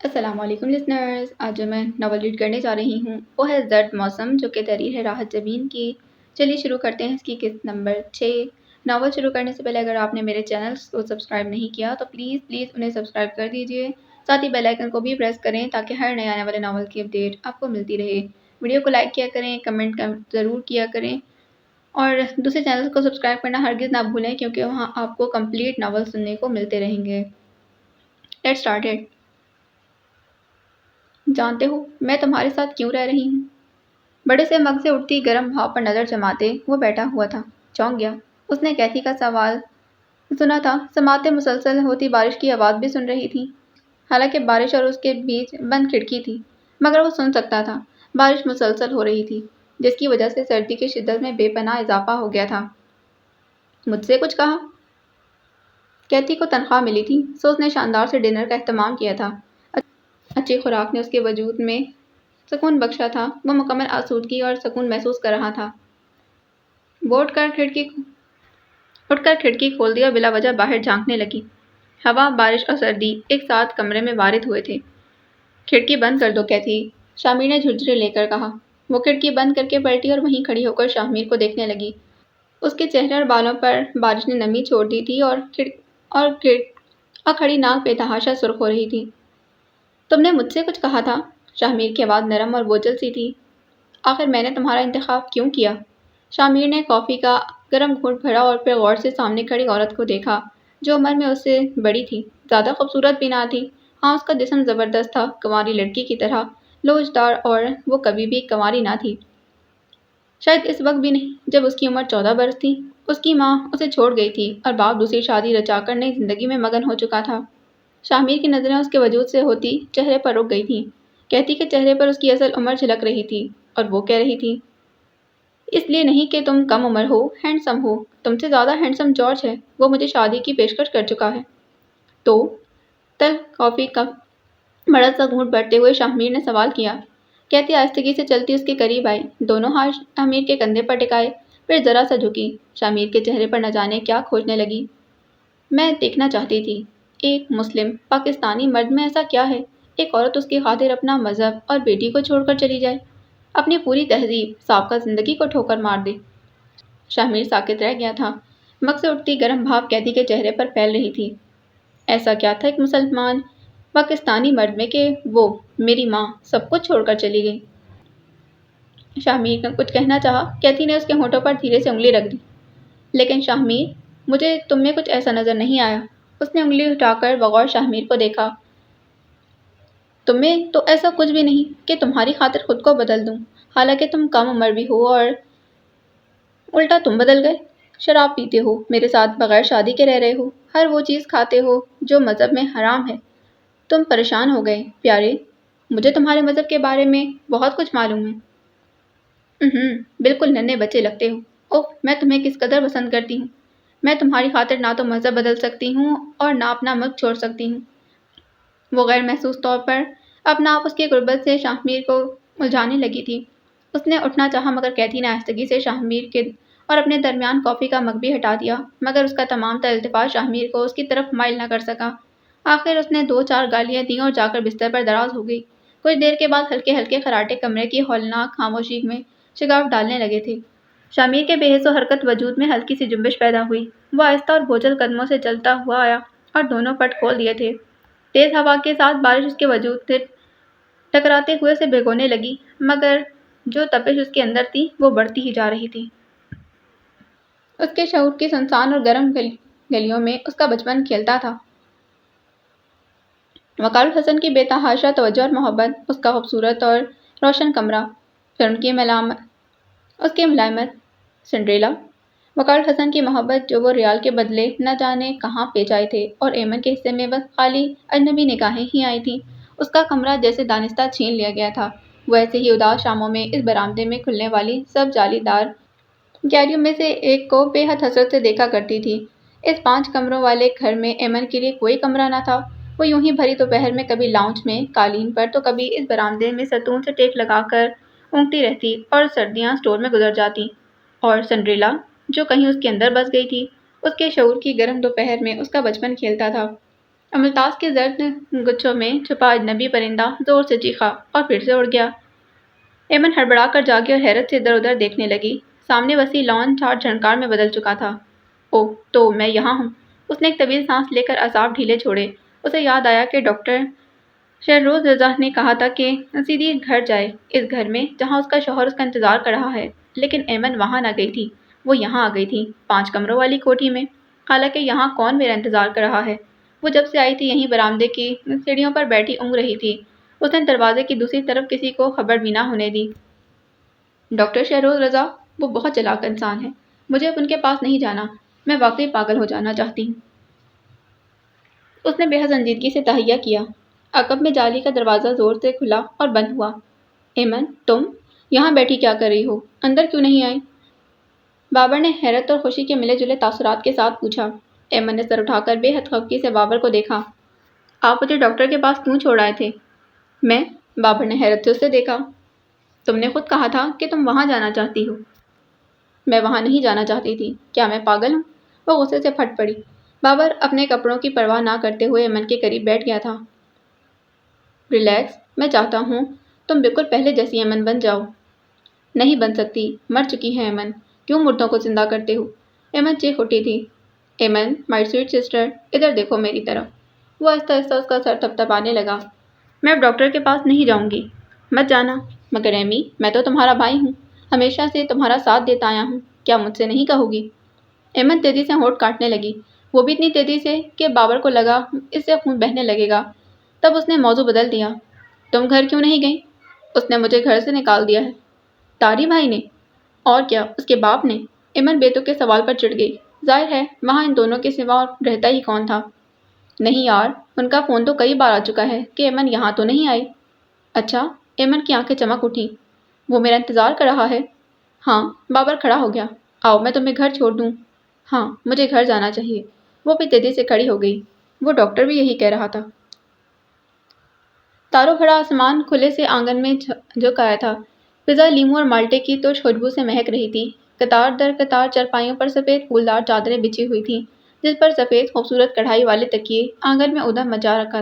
السلام علیکم لسنرز، آج جو میں ناول ریڈ کرنے جا رہی ہوں وہ ہے زرد موسم، جو کہ تحریر ہے راحت جبین کی۔ چلیے شروع کرتے ہیں اس کی قسط نمبر 6۔ ناول شروع کرنے سے پہلے اگر آپ نے میرے چینل کو سبسکرائب نہیں کیا تو پلیز انہیں سبسکرائب کر دیجئے، ساتھ ہی بیل آئیکن کو بھی پریس کریں تاکہ ہر نئے آنے والے ناول کی اپڈیٹ آپ کو ملتی رہے۔ ویڈیو کو لائک کیا کریں، کمنٹ ضرور کیا کریں اور دوسرے چینل کو سبسکرائب کرنا ہرگز نہ بھولیں، کیونکہ وہاں آپ کو کمپلیٹ ناول سننے کو ملتے رہیں گے۔ Let's start it. جانتے ہو میں تمہارے ساتھ کیوں رہ رہی ہوں؟ بڑے سے مگ سے اٹھتی گرم بھاپ پر نظر جماتے وہ بیٹھا ہوا تھا۔ چونک گیا۔ اس نے کیتھی کا سوال سنا تھا، سماعتیں مسلسل ہوتی بارش کی آواز بھی سن رہی تھی۔ حالانکہ بارش اور اس کے بیچ بند کھڑکی تھی، مگر وہ سن سکتا تھا۔ بارش مسلسل ہو رہی تھی، جس کی وجہ سے سردی کی شدت میں بے پناہ اضافہ ہو گیا تھا۔ مجھ سے کچھ کہا؟ کیتھی کو تنخواہ ملی تھی، سو اس نے شاندار سے ڈنر کا اہتمام کیا تھا۔ اچھی خوراک نے اس کے وجود میں سکون بخشا تھا۔ وہ مکمل آسودگی اور سکون محسوس کر رہا تھا۔ وہ اٹھ کر کھڑکی کھول دی اور بلا وجہ باہر جھانکنے لگی۔ ہوا، بارش اور سردی ایک ساتھ کمرے میں وارد ہوئے تھے۔ کھڑکی بند کر دو کیتھی، شامیر نے جھنجھوڑے لے کر کہا۔ وہ کھڑکی بند کر کے پلٹی اور وہیں کھڑی ہو کر شامیر کو دیکھنے لگی۔ اس کے چہرے اور بالوں پر بارش نے نمی چھوڑ دی تھی اور کھڑی ناک بے تحاشا سرخ ہو رہی تھی۔ تم نے مجھ سے کچھ کہا تھا؟ شامیر کی آواز نرم اور بوجھل سی تھی۔ آخر میں نے تمہارا انتخاب کیوں کیا؟ شامیر نے کافی کا گرم گھونٹ بھرا اور پھر غور سے سامنے کھڑی عورت کو دیکھا، جو عمر میں اس سے بڑی تھی، زیادہ خوبصورت بھی نہ تھی۔ ہاں، اس کا جسم زبردست تھا، کنواری لڑکی کی طرح لوچدار، اور وہ کبھی بھی کنواری نہ تھی۔ شاید اس وقت بھی نہیں جب اس کی عمر 14 برس تھی۔ اس کی ماں اسے چھوڑ گئی تھی اور باپ دوسری شادی رچا کر نئی زندگی میں مگن ہو چکا تھا۔ شامیر کی نظریں اس کے وجود سے ہوتی چہرے پر رک گئی تھیں۔ کیتھی کے چہرے پر اس کی اصل عمر جھلک رہی تھی، اور وہ کہہ رہی تھی، اس لیے نہیں کہ تم کم عمر ہو، ہینڈسم ہو۔ تم سے زیادہ ہینڈسم جارج ہے، وہ مجھے شادی کی پیشکش کر چکا ہے۔ تو تلخ کافی کا بڑا سا گھونٹ بھرتے ہوئے شامیر نے سوال کیا۔ کیتھی آہستگی سے چلتی اس کے قریب آئی، دونوں ہاتھ شامیر کے کندھے پر ٹکائے، پھر ذرا سا جھکی، شامیر کے چہرے پر نہ جانے کیا کھوجنے لگی۔ میں دیکھنا چاہتی تھی، ایک مسلم پاکستانی مرد میں ایسا کیا ہے، ایک عورت اس کی خاطر اپنا مذہب اور بیٹی کو چھوڑ کر چلی جائے، اپنی پوری تہذیب، سابقہ زندگی کو ٹھوکر مار دے۔ شامیر ساکت رہ گیا تھا۔ مگ سے اٹھتی گرم بھاپ کیتھی کے چہرے پر پھیل رہی تھی۔ ایسا کیا تھا ایک مسلمان پاکستانی مرد میں کہ وہ، میری ماں، سب کچھ چھوڑ کر چلی گئی؟ شامیر نے کچھ کہنا چاہا، کیتھی نے اس کے ہونٹوں پر دھیرے سے انگلی رکھ دی۔ لیکن شامیر، مجھے تم میں کچھ ایسا نظر نہیں آیا۔ اس نے انگلی اٹھا کر بغور شامیر کو دیکھا۔ تم میں تو ایسا کچھ بھی نہیں کہ تمہاری خاطر خود کو بدل دوں، حالانکہ تم کم عمر بھی ہو، اور الٹا تم بدل گئے۔ شراب پیتے ہو، میرے ساتھ بغیر شادی کے رہ رہے ہو، ہر وہ چیز کھاتے ہو جو مذہب میں حرام ہے۔ تم پریشان ہو گئے، پیارے۔ مجھے تمہارے مذہب کے بارے میں بہت کچھ معلوم ہے۔ بالکل ننھے بچے لگتے ہو۔ اوہ، میں تمہیں کس قدر پسند کرتی ہوں۔ میں تمہاری خاطر نہ تو مذہب بدل سکتی ہوں اور نہ اپنا ملک چھوڑ سکتی ہوں۔ وہ غیر محسوس طور پر اپنا آپ اس کی قربت سے شامیر کو الجھانے لگی تھی۔ اس نے اٹھنا چاہا، مگر کیتھی نے آہستگی سے شامیر کے اور اپنے درمیان کافی کا مگ بھی ہٹا دیا، مگر اس کا تمام تر التفات شامیر کو اس کی طرف مائل نہ کر سکا۔ آخر اس نے 2-4 گالیاں دیں اور جا کر بستر پر دراز ہو گئی۔ کچھ دیر کے بعد ہلکے ہلکے خراٹے کمرے کی ہولناک خاموشی میں شگاف ڈالنے لگے تھے۔ شامیر کے بے حس و حرکت وجود میں ہلکی سی جنبش پیدا ہوئی۔ وہ آہستہ اور بوجھل قدموں سے چلتا ہوا آیا اور دونوں پٹ کھول دیے تھے۔ تیز ہوا کے ساتھ بارش اس کے وجود سے ٹکراتے ہوئے اسے بھگونے لگی، مگر جو تپش اس کے اندر تھی وہ بڑھتی ہی جا رہی تھی۔ اس کے شعور کی سنسان اور گرم گلیوں میں اس کا بچپن کھیلتا تھا۔ وقار الحسن کی بے تحاشا توجہ اور محبت، اس کا خوبصورت اور روشن کمرہ، پھر اس کی ملائمت سنڈریلا۔ وقار الحسن کی محبت جو وہ ریال کے بدلے نہ جانے کہاں پیچ آئے تھے، اور ایمن کے حصے میں بس خالی اجنبی نگاہیں ہی آئی تھیں۔ اس کا کمرہ جیسے دانستہ چھین لیا گیا تھا۔ وہ ایسے ہی اداس شاموں میں اس برآمدے میں کھلنے والی سب جالی دار کیاریوں میں سے ایک کو بے حد حسرت سے دیکھا کرتی تھی۔ اس 5 کمروں والے گھر میں ایمن کے لیے کوئی کمرہ نہ تھا۔ وہ یوں ہی بھری دوپہر میں کبھی لاؤنج میں قالین پر تو کبھی اس برآمدے میں ستون سے ٹیک لگا کر اونگتی رہتی، اور سردیاں اسٹور میں گزر جاتی۔ اور سنڈریلا، جو کہیں اس کے اندر بس گئی تھی، اس کے شعور کی گرم دوپہر میں اس کا بچپن کھیلتا تھا۔ املتاز کے زرد گچھوں میں چھپا اجنبی پرندہ زور سے چیخا اور پھر سے اڑ گیا۔ ایمن ہڑبڑا کر جاگی اور حیرت سے ادھر ادھر دیکھنے لگی۔ سامنے وسیع لان چھاٹ جھنکار میں بدل چکا تھا۔ اوہ، تو میں یہاں ہوں۔ اس نے ایک طویل سانس لے کر اعصاب ڈھیلے چھوڑے۔ اسے یاد آیا کہ ڈاکٹر شہروز رضا نے کہا تھا کہ سیدھی گھر جائے، اس گھر میں جہاں اس کا شوہر اس کا انتظار کر رہا ہے۔ لیکن ایمن وہاں نہ گئی تھی، وہ یہاں آ گئی تھی، 5 کمروں والی کوٹھی میں۔ حالانکہ یہاں کون میرا انتظار کر رہا ہے؟ وہ جب سے آئی تھی یہیں برآمدے کی سیڑھیوں پر بیٹھی اونگ رہی تھی۔ اس نے دروازے کی دوسری طرف کسی کو خبر بھی نہ ہونے دی۔ ڈاکٹر شہروز رضا، وہ بہت چلاک انسان ہے۔ مجھے اب ان کے پاس نہیں جانا، میں واقعی پاگل ہو جانا چاہتی ہوں۔ اس نے بے حد سنجیدگی سے تہیہ کیا۔ عقب میں جالی کا دروازہ زور سے کھلا اور بند ہوا۔ ایمن، تم یہاں بیٹھی کیا کر رہی ہو؟ اندر کیوں نہیں آئی؟ بابر نے حیرت اور خوشی کے ملے جلے تاثرات کے ساتھ پوچھا۔ ایمن نے سر اٹھا کر بے حد خفگی سے بابر کو دیکھا۔ آپ مجھے ڈاکٹر کے پاس کیوں چھوڑ آئے تھے؟ میں؟ بابر نے حیرت سے اسے دیکھا۔ تم نے خود کہا تھا کہ تم وہاں جانا چاہتی ہو۔ میں وہاں نہیں جانا چاہتی تھی، کیا میں پاگل ہوں؟ وہ غصے سے پھٹ پڑی۔ بابر اپنے کپڑوں کی پرواہ نہ کرتے ہوئے ایمن کے قریب بیٹھ گیا تھا۔ ریلیکس، میں چاہتا ہوں تم بالکل پہلے جیسی ایمن بن جاؤ۔ نہیں بن سکتی، مر چکی ہے ایمن، کیوں مردوں کو زندہ کرتے ہو؟ ایمن چیخ اٹھی تھی۔ ایمن، مائی سویٹ سسٹر، ادھر دیکھو میری طرف۔ وہ آہستہ آہستہ اس کا سر تھپتھپانے لگا۔ میں اب ڈاکٹر کے پاس نہیں جاؤں گی، مت جانا۔ مگر ایمی، میں تو تمہارا بھائی ہوں، ہمیشہ سے تمہارا ساتھ دیتا آیا ہوں، کیا مجھ سے نہیں کہو گی؟ ایمن تیزی سے ہونٹ کاٹنے لگی، وہ بھی اتنی تیزی سے کہ بابر کو لگا اس سے خون بہنے لگے گا۔ تب اس نے موضوع بدل دیا۔ تم گھر کیوں نہیں گئی؟ اس نے مجھے گھر سے نکال دیا ہے۔ تاری بھائی نے؟ اور کیا، اس کے باپ نے؟ ایمن بے تک کے سوال پر چڑھ گئی۔ ظاہر ہے وہاں ان دونوں کے سوا اور رہتا ہی کون تھا؟ نہیں یار، ان کا فون تو کئی بار آ چکا ہے کہ ایمن یہاں تو نہیں آئی۔ اچھا؟ ایمن کی آنکھیں چمک اٹھیں۔ وہ میرا انتظار کر رہا ہے؟ ہاں۔ بابر کھڑا ہو گیا۔ آؤ میں تمہیں گھر چھوڑ دوں۔ ہاں، مجھے گھر جانا چاہیے۔ وہ بھی تیزی سے کھڑی ہو گئی۔ وہ ڈاکٹر بھی یہی کہہ رہا تھا۔ تاروں بھرا آسمان کھلے سے آنگن میں جھک آیا تھا۔ فضا لیموں اور مالٹے کی ترش خوشبو سے مہک رہی تھی۔ قطار در قطار چارپائیوں پر سفید پھولدار چادریں بچھی ہوئی تھیں، جن پر سفید خوبصورت کڑھائی والے تکیے آنگن میں ادھم مچا رکھے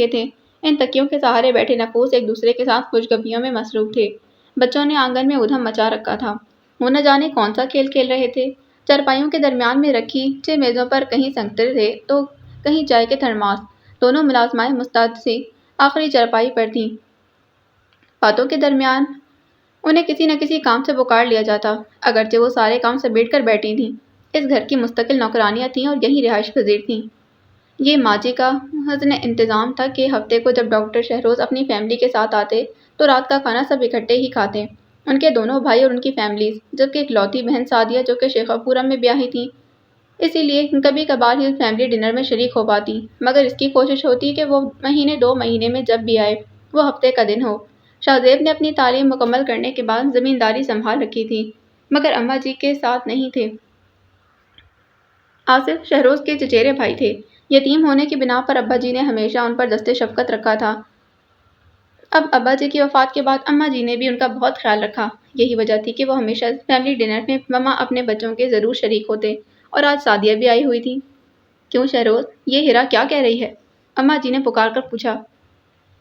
تھے۔ ان تکیوں کے سہارے بیٹھے نفوس ایک دوسرے کے ساتھ خوشگپیوں میں مصروف تھے۔ بچوں نے آنگن میں ادھم مچا رکھا تھا۔ وہ نہ جانے کون سا کھیل کھیل رہے تھے۔ چارپائیوں کے درمیان میں رکھی 6 میزوں پر کہیں سنگترے تھے تو کہیں چائے کے تھرماس۔ دونوں ملازمائیں مستعد سی آخری چارپائی پر تھیں۔ باتوں کے درمیان انہیں کسی نہ کسی کام سے پکار لیا جاتا، اگرچہ وہ سارے کام سمیٹ کر بیٹھی تھیں۔ اس گھر کی مستقل نوکرانیاں تھیں اور یہی رہائش پذیر تھیں۔ یہ ماں جی کا حسن انتظام تھا کہ ہفتے کو جب ڈاکٹر شہروز اپنی فیملی کے ساتھ آتے تو رات کا کھانا سب اکٹھے ہی کھاتے، ان کے دونوں بھائی اور ان کی فیملیز، جبکہ اکلوتی بہن سعدیہ جو کہ شیخا پورم میں بیاہی تھی، اسی لیے کبھی کبھار ہی اس فیملی ڈنر میں شریک ہو پاتی، مگر اس کی کوشش ہوتی کہ وہ مہینے 2 مہینے میں جب بھی آئے وہ ہفتے کا دن ہو۔ شاہزیب نے اپنی تعلیم مکمل کرنے کے بعد زمینداری سنبھال رکھی تھی، مگر اماں جی کے ساتھ نہیں تھے۔ آصف شہروز کے چچیرے بھائی تھے۔ یتیم ہونے کی بنا پر ابا جی نے ہمیشہ ان پر دست شفقت رکھا تھا۔ اب ابا جی کی وفات کے بعد اماں جی نے بھی ان کا بہت خیال رکھا۔ یہی وجہ تھی کہ وہ ہمیشہ فیملی ڈنر میں مما اپنے بچوں کے ضرور شریک ہوتے، اور آج سعدیہ بھی آئی ہوئی تھی۔ کیوں شہروز، یہ ہیرا کیا کہہ رہی ہے؟ اماں جی نے پکار کر پوچھا۔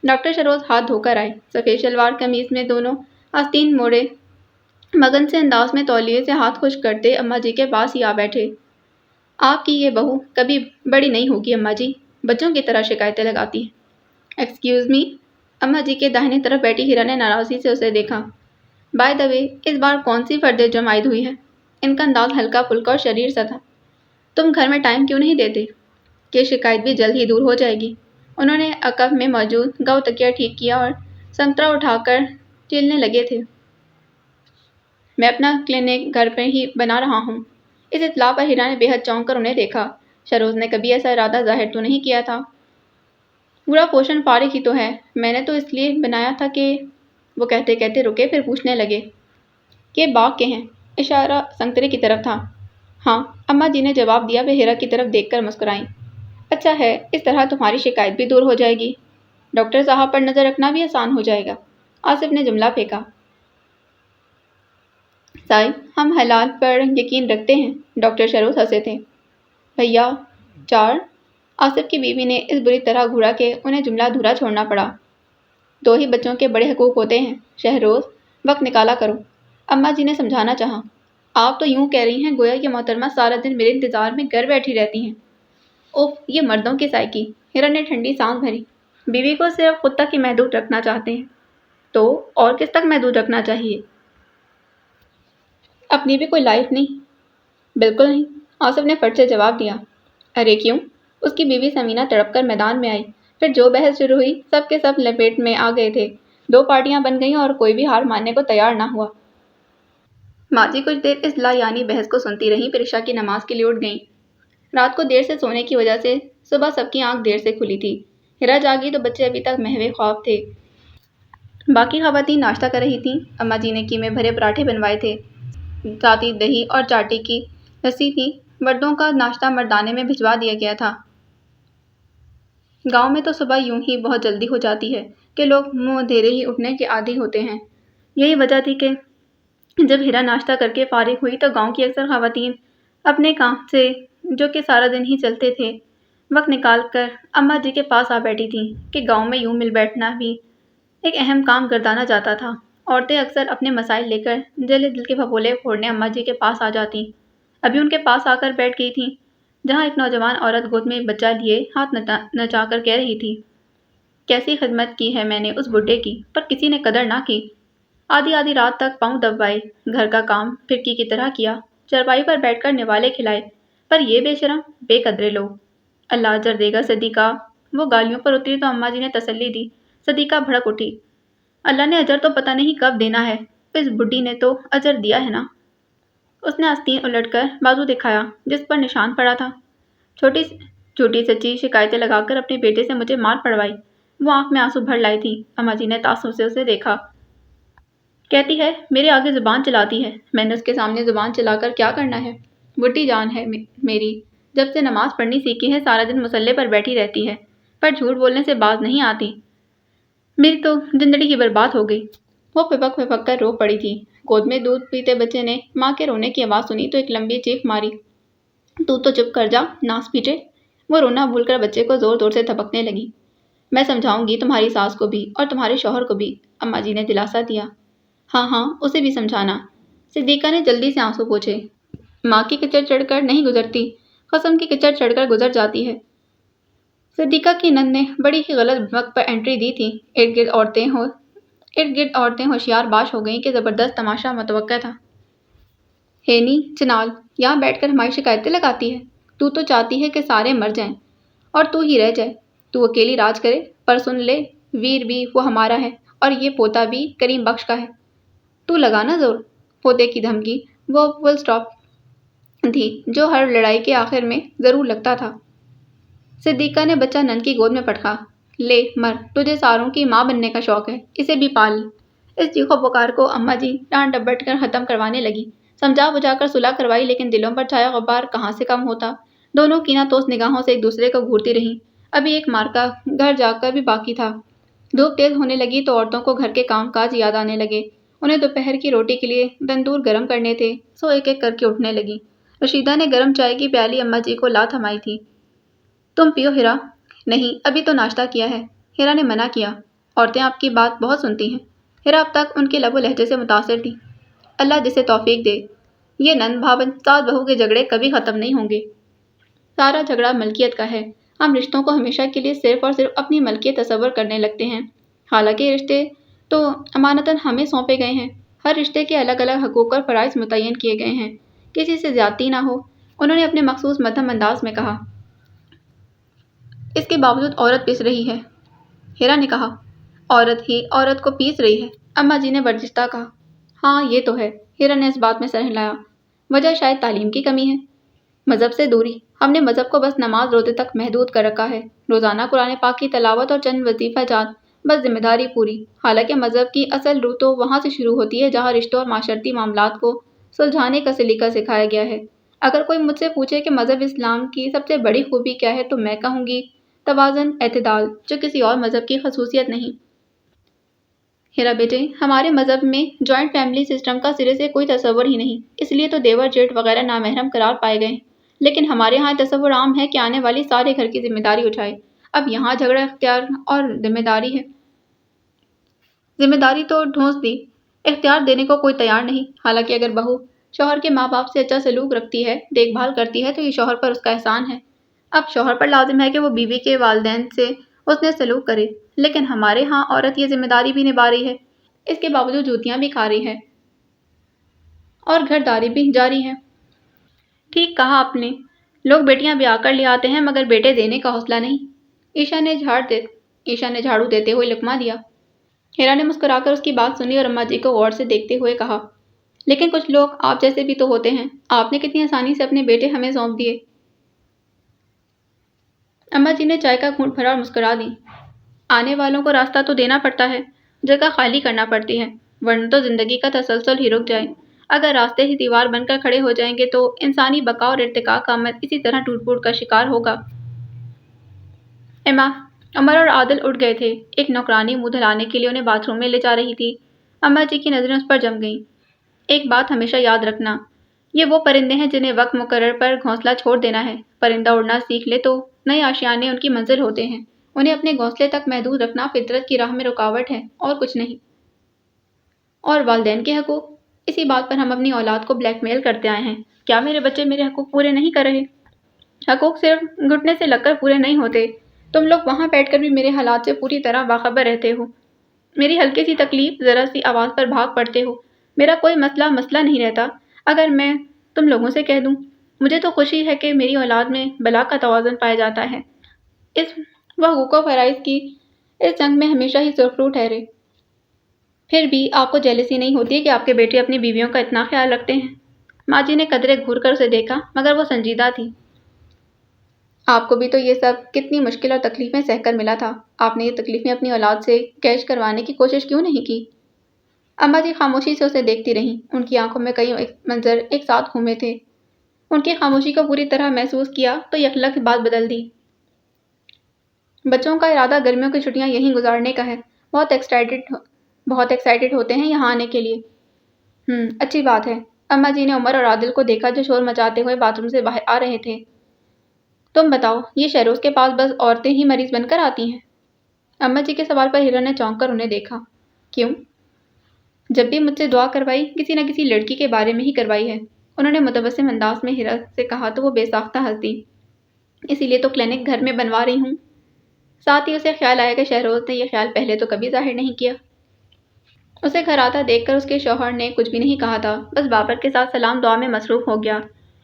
ڈاکٹر شہروز ہاتھ دھو کر آئے، سفید شلوار قمیض میں دونوں آستین موڑے، مگن سے انداز میں تولیے سے ہاتھ خشک کرتے اماں جی کے پاس ہی آ بیٹھے۔ آپ کی یہ بہو کبھی بڑی نہیں ہوگی اماں جی، بچوں کی طرح شکایتیں لگاتی ہے۔ Excuse me? اماں جی کے داہنی طرف بیٹھی ہیرا نے ناراضی سے اسے دیکھا۔ بائی دا وے، اس بار کون سی فرد جرم عائد ہوئی ہے؟ ان کا انداز ہلکا پھلکا اور شریر سا تھا۔ تم گھر میں ٹائم کیوں نہیں دیتے؟ یہ شکایت بھی جلد ہی دور ہو جائے گی۔ انہوں نے عقب میں موجود گو تکیہ ٹھیک کیا اور سنترا اٹھا کر چیلنے لگے تھے۔ میں اپنا کلینک گھر پر ہی بنا رہا ہوں۔ اس اطلاع پر ہیرا نے بے حد چونک کر انہیں دیکھا۔ شہروز نے کبھی ایسا ارادہ ظاہر تو نہیں کیا تھا۔ پورا پوشن فارغ ہی تو ہے، میں نے تو اس لیے بنایا تھا کہ… وہ کہتے کہتے رکے، پھر پوچھنے لگے کہ باغ کے ہیں؟ اشارہ سنگترے کی طرف تھا۔ ہاں، اماں جی نے جواب دیا۔ وہ ہیرا کی طرف دیکھ کر مسکرائیں۔ اچھا ہے، اس طرح تمہاری شکایت بھی دور ہو جائے گی، ڈاکٹر صاحب پر نظر رکھنا بھی آسان ہو جائے گا۔ آصف نے جملہ پھینکا۔ صاحب، ہم حالات پر یقین رکھتے ہیں، ڈاکٹر شہروز ہنسے تھے۔ بھیا 4۔ آصف کی بیوی نے اس بری طرح گھوڑا کہ انہیں جملہ ادھورا چھوڑنا پڑا۔ 2 ہی بچوں کے بڑے حقوق ہوتے ہیں شہروز، وقت نکالا کرو۔ اماں جی نے سمجھانا چاہا۔ آپ تو یوں کہہ رہی ہیں گویا کہ محترمہ سارا دن میرے انتظار میں گھر بیٹھی رہتی ہیں۔ اوف، یہ مردوں کی سائیکی۔ ہیرا نے ٹھنڈی سانس بھری۔ بیوی کو صرف خود تک ہی محدود رکھنا چاہتے ہیں تو اور کس تک محدود رکھنا چاہیے؟ اپنی بھی کوئی لائف نہیں؟ بالکل نہیں، آصف نے فٹ سے جواب دیا۔ ارے کیوں؟ اس کی بیوی سمینہ تڑپ کر میدان میں آئی۔ پھر جو بحث شروع ہوئی سب کے سب لپیٹ میں آ گئے تھے۔ 2 پارٹیاں بن گئیں اور کوئی بھی ہار ماننے کو تیار نہ ہوا۔ ماں جی کچھ دیر اس لایعنی بحث کو سنتی رہیں، پھر عشاء کی نماز کے لیے اٹھ گئیں۔ رات کو دیر سے سونے کی وجہ سے صبح سب کی آنکھ دیر سے کھلی تھی۔ ہیرا جاگی تو بچے ابھی تک محو خواب تھے۔ باقی خواتین ناشتہ کر رہی تھیں۔ اماں جی نے قیمے بھرے پراٹھے بنوائے تھے، ساتھ ہی دہی اور چاٹی کی لسی تھی۔ مردوں کا ناشتہ مردانے میں بھجوا دیا گیا تھا۔ گاؤں میں تو صبح یوں ہی بہت جلدی ہو جاتی ہے کہ لوگ منہ اندھیرے ہی اٹھنے کے عادی ہوتے ہیں۔ یہی وجہ تھی کہ جب ہیرا ناشتہ کر کے فارغ ہوئی تو گاؤں کی اکثر خواتین اپنے کام سے، جو کہ سارا دن ہی چلتے تھے، وقت نکال کر اماں جی کے پاس آ بیٹھی تھیں کہ گاؤں میں یوں مل بیٹھنا بھی ایک اہم کام گردانا جاتا تھا۔ عورتیں اکثر اپنے مسائل لے کر جلے دل کے پھپھولے پھوڑنے اماں جی کے پاس آ جاتیں۔ ابھی ان کے پاس آ کر بیٹھ گئی تھیں، جہاں ایک نوجوان عورت گود میں بچہ لیے ہاتھ نچا کر کہہ رہی تھی، کیسی خدمت کی ہے میں نے اس بڈھے کی، پر کسی نے قدر نہ کی۔ آدھی آدھی رات تک پاؤں دبائے، گھر کا کام پھرکی کی طرح کیا، چرپائی پر بیٹھ کر نوالے کھلائے، پر یہ بے شرم، بے قدرے لوگ۔ اللہ اجر دے گا صدیقہ۔ وہ گالیوں پر اتری تو اماں جی نے تسلی دی۔ صدیقہ بھڑک اٹھی۔ اللہ نے اجر تو پتہ نہیں کب دینا ہے، اس بڈھی نے تو اجر دیا ہے نا۔ اس نے آستین الٹ کر بازو دکھایا جس پر نشان پڑا تھا۔ جھوٹی سچی شکایتیں لگا کر اپنے بیٹے سے مجھے مار پڑوائی۔ وہ آنکھ میں آنسو بھر لائی تھی۔ اماں جی نے تعصب سے اسے دیکھا۔ کہتی ہے میرے آگے زبان چلاتی ہے، میں نے اس کے سامنے زبان چلا کر کیا کرنا ہے؟ بڈھی جان ہے میری، جب سے نماز پڑھنی سیکھی ہے سارا دن مصلے پر بیٹھی رہتی ہے، پر جھوٹ بولنے سے باز نہیں آتی۔ میری تو زندگی ہی برباد ہو گئی۔ وہ پھپک پھپک کر رو پڑی تھی۔ گود میں دودھ پیتے بچے نے ماں کے رونے کی آواز سنی تو ایک لمبی چیخ ماری۔ تو چپ کر جا، ناس پیٹے۔ وہ رونا بھول کر بچے کو زور زور سے تھپکنے لگی۔ میں سمجھاؤں گی تمہاری ساس کو بھی اور تمہارے شوہر کو بھی، اماں جی نے دلاسا دیا۔ ہاں ہاں، اسے بھی سمجھانا۔ صدیقہ نے جلدی سے آنسو پوچھے۔ ماں کی کچڑ چڑھ کر نہیں گزرتی، قسم کی کچڑ چڑھ کر گزر جاتی ہے۔ صدیقہ کی نند نے بڑی ہی غلط وقت پر انٹری دی تھی۔ ارد گرد عورتیں ہوشیار باش ہو گئیں کہ زبردست تماشا متوقع تھا۔ ہینی چنال یہاں بیٹھ کر ہماری شکایتیں لگاتی ہے۔ تو چاہتی ہے کہ سارے مر جائیں اور تو ہی رہ جائے، تو اکیلی راج کرے، پر سن لے، ویر بھی وہ ہمارا ہے اور یہ پوتا بھی کریم بخش کا ہے۔ تو لگانا زور۔ پوتے کی دھمکی وہ فل سٹاپ تھی جو ہر لڑائی کے آخر میں ضرور لگتا تھا۔ صدیقہ نے بچہ نند کی گود میں پٹکا۔ لے مر، تجھے ساروں کی ماں بننے کا شوق ہے، اسے بھی پال۔ اس چیخو پکار کو اماں جی ڈانٹ ڈپٹ کر ختم کروانے لگی۔ سمجھا بجھا کر صلح کروائی لیکن دلوں پر چھایا غبار کہاں سے کم ہوتا۔ دونوں کینہ توس نگاہوں سے ایک دوسرے کو گھورتی رہیں۔ ابھی ایک مارکا گھر جا کر بھی باقی تھا۔ دھوپ تیز ہونے لگی تو عورتوں کو گھر کے کام کاج یاد آنے لگے۔ انہیں دوپہر کی روٹی کے لیے تندور گرم کرنے تھے، سو ایک ایک کر کے اٹھنے لگی۔ رشیدہ نے گرم چائے کی پیالی اماں جی کو لا تھمائی تھی۔ تم پیو ہیرا۔ نہیں، ابھی تو ناشتہ کیا ہے، ہیرا نے منع کیا۔ عورتیں آپ کی بات بہت سنتی ہیں۔ ہیرا اب تک ان کے لب و لہجے سے متاثر تھی۔ اللہ جسے توفیق دے۔ یہ نند بھاون ساس بہو کے جھگڑے کبھی ختم نہیں ہوں گے۔ سارا جھگڑا ملکیت کا ہے۔ ہم رشتوں کو ہمیشہ کے لیے صرف اور صرف اپنی ملکیت تصور کرنے لگتے ہیں، حالانکہ یہ رشتے تو امانتاً ہمیں سونپے گئے ہیں۔ ہر رشتے کے الگ الگ حقوق اور فرائض متعین کیے گئے ہیں، کسی سے زیادتی نہ ہو، انہوں نے اپنے مخصوص مدھم انداز میں کہا۔ اس کے باوجود عورت پس رہی ہے، ہیرا نے کہا۔ عورت ہی عورت کو پیس رہی ہے، اماں جی نے برجستہ کہا۔ ہاں یہ تو ہے، ہیرا نے اس بات میں سر ہلایا۔ وجہ شاید تعلیم کی کمی ہے، مذہب سے دوری۔ ہم نے مذہب کو بس نماز روزے تک محدود کر رکھا ہے، روزانہ قرآن پاک کی تلاوت اور چند وظیفہ جات، بس ذمہ داری پوری۔ حالانکہ مذہب کی اصل روح تو وہاں سے شروع ہوتی ہے جہاں رشتوں اور معاشرتی معاملات کو سلجھانے کا سلیقہ سکھایا گیا ہے۔ اگر کوئی مجھ سے پوچھے کہ مذہب اسلام کی سب سے بڑی خوبی کیا ہے تو میں کہوں گی توازن، اعتدال، جو کسی اور مذہب کی خصوصیت نہیں۔ ہیرا بیٹے، ہمارے مذہب میں جوائنٹ فیملی سسٹم کا سرے سے کوئی تصور ہی نہیں، اس لیے تو دیور جیٹھ وغیرہ نامحرم قرار پائے گئے۔ لیکن ہمارے یہاں تصور عام ہے کہ آنے والی سارے گھر کی ذمہ داری اٹھائے۔ اب یہاں جھگڑا اختیار اور ذمہ داری ہے۔ ذمہ داری تو ڈھونس دی، اختیار دینے کو کوئی تیار نہیں۔ حالانکہ اگر بہو شوہر کے ماں باپ سے اچھا سلوک رکھتی ہے، دیکھ بھال کرتی ہے تو یہ شوہر پر اس کا احسان ہے۔ اب شوہر پر لازم ہے کہ وہ بیوی کے والدین سے اس نے سلوک کرے، لیکن ہمارے ہاں عورت یہ ذمہ داری بھی نبھا رہی ہے، اس کے باوجود جوتیاں بھی کھا رہی ہے اور گھرداری بھی جاری ہے۔ ٹھیک کہا آپ نے، لوگ بیٹیاں بیاہ کر لے آتے ہیں مگر بیٹے دینے کا حوصلہ نہیں۔ ایشا نے جھاڑو دیتے ہوئے لقمہ دیا۔ ہیرا نے مسکرا کر اس کی بات سنی اور اماں جی کو غور سے دیکھتے ہوئے کہا، لیکن کچھ لوگ آپ جیسے بھی تو ہوتے ہیں، آپ نے کتنی آسانی سے اپنے بیٹے ہمیں سونپ دیے۔ اماں جی نے چائے کا گھونٹ بھرا اور مسکرا دی۔ آنے والوں کو راستہ تو دینا پڑتا ہے، جگہ خالی کرنا پڑتی ہے، ورنہ تو زندگی کا تسلسل ہی رک جائے۔ اگر راستے ہی دیوار بن کر کھڑے ہو جائیں گے تو انسانی بقا اور ارتقاء کا عمل اسی طرح ٹوٹ پھوٹ کا شکار ہوگا۔ عمر اور عادل اٹھ گئے تھے۔ ایک نوکرانی منہ دھلانے کے لیے انہیں باتھ روم میں لے جا رہی تھی۔ اماں جی کی نظریں اس پر جم گئیں۔ ایک بات ہمیشہ یاد رکھنا، یہ وہ پرندے ہیں جنہیں وقت مقرر پر گھونسلہ چھوڑ دینا ہے۔ پرندہ اڑنا سیکھ لے تو نئے آشیانے ان کی منزل ہوتے ہیں۔ انہیں اپنے گھونسلے تک محدود رکھنا فطرت کی راہ میں رکاوٹ ہے اور کچھ نہیں۔ اور والدین کے حقوق، اسی بات پر ہم اپنی اولاد کو بلیک میل کرتے آئے ہیں۔ کیا میرے بچے میرے حقوق پورے نہیں کر رہے؟ حقوق صرف گھٹنے سے لگ کر پورے نہیں ہوتے۔ تم لوگ وہاں بیٹھ کر بھی میرے حالات سے پوری طرح باخبر رہتے ہو۔ میری ہلکی سی تکلیف، ذرا سی آواز پر بھاگ پڑتے ہو۔ میرا کوئی مسئلہ نہیں رہتا اگر میں تم لوگوں سے کہہ دوں۔ مجھے تو خوشی ہے کہ میری اولاد میں بلا کا توازن پایا جاتا ہے۔ وہ حقوق و فرائض کی اس جنگ میں ہمیشہ ہی سرخرو ٹھہرے۔ پھر بھی آپ کو جیلسی نہیں ہوتی کہ آپ کے بیٹے اپنی بیویوں کا اتنا خیال رکھتے ہیں؟ ماں جی نے قدرے گھور کر اسے دیکھا مگر وہ سنجیدہ تھی۔ آپ کو بھی تو یہ سب کتنی مشکل اور تکلیفیں سہ کر ملا تھا۔ آپ نے یہ تکلیفیں اپنی اولاد سے کیش کروانے کی کوشش کیوں نہیں کی؟ اماں جی خاموشی سے اسے دیکھتی رہیں۔ ان کی آنکھوں میں کئی منظر ایک ساتھ گھومے تھے۔ ان کی خاموشی کو پوری طرح محسوس کیا تو یکلخت بات بدل دی۔ بچوں کا ارادہ گرمیوں کی چھٹیاں یہیں گزارنے کا ہے۔ بہت ایکسائٹڈ ہوتے ہیں یہاں آنے کے لیے۔ اچھی بات ہے۔ اماں جی نے عمر اور عادل کو دیکھا جو شور مچاتے ہوئے باتھ روم سے باہر آ رہے تھے۔ تم بتاؤ، یہ شہروز کے پاس بس عورتیں ہی مریض بن کر آتی ہیں؟ اماں جی کے سوال پر ہیرا نے چونک کر انہیں دیکھا۔ کیوں؟ جب بھی مجھ سے دعا کروائی کسی نہ کسی لڑکی کے بارے میں ہی کروائی ہے، انہوں نے متبسم انداز میں ہیرا سے کہا تو وہ بے ساختہ ہنس دی۔ اسی لیے تو کلینک گھر میں بنوا رہی ہوں۔ ساتھ ہی اسے خیال آیا کہ شہروز نے یہ خیال پہلے تو کبھی ظاہر نہیں کیا۔ اسے گھر آتا دیکھ کر اس کے شوہر نے کچھ بھی نہیں کہا تھا، بس بابر کے ساتھ سلام دعا میں مصروف ہو گیا۔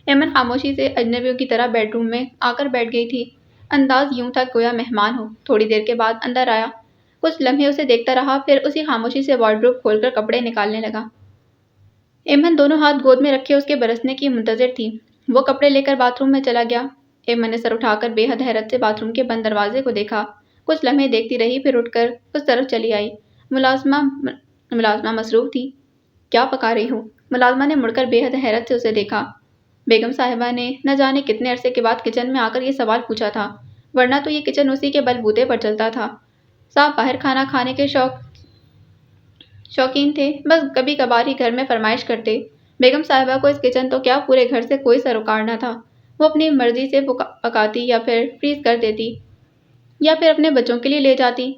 ایمن خاموشی سے اجنبیوں کی طرح بیڈ روم میں آ کر بیٹھ گئی تھی۔ انداز یوں تھا گویا مہمان ہو۔ تھوڑی دیر کے بعد اندر آیا، کچھ لمحے اسے دیکھتا رہا، پھر اسی خاموشی سے وارڈروب کھول کر کپڑے نکالنے لگا۔ ایمن دونوں ہاتھ گود میں رکھے اس کے برسنے کی منتظر تھی۔ وہ کپڑے لے کر باتھ روم میں چلا گیا۔ ایمن نے سر اٹھا کر بے حد حیرت سے باتھ روم کے بند دروازے کو دیکھا۔ کچھ لمحے دیکھتی رہی، پھر اٹھ کر اس طرف چلی آئی۔ ملازمہ مصروف تھی۔ کیا پکا رہی ہو؟ ملازمہ نے مڑ کر بے حد حیرت سے اسے دیکھا۔ بیگم صاحبہ نے نہ جانے کتنے عرصے کے بعد کچن میں آ کر یہ سوال پوچھا تھا، ورنہ تو یہ کچن اسی کے بل بوتے پر چلتا تھا۔ صاحب باہر کھانا کھانے کے شوقین تھے، بس کبھی کبھار ہی گھر میں فرمائش کرتے۔ بیگم صاحبہ کو اس کچن تو کیا پورے گھر سے کوئی سروکار نہ تھا۔ وہ اپنی مرضی سے پکاتی یا پھر فریز کر دیتی یا پھر اپنے بچوں کے لیے لے جاتی۔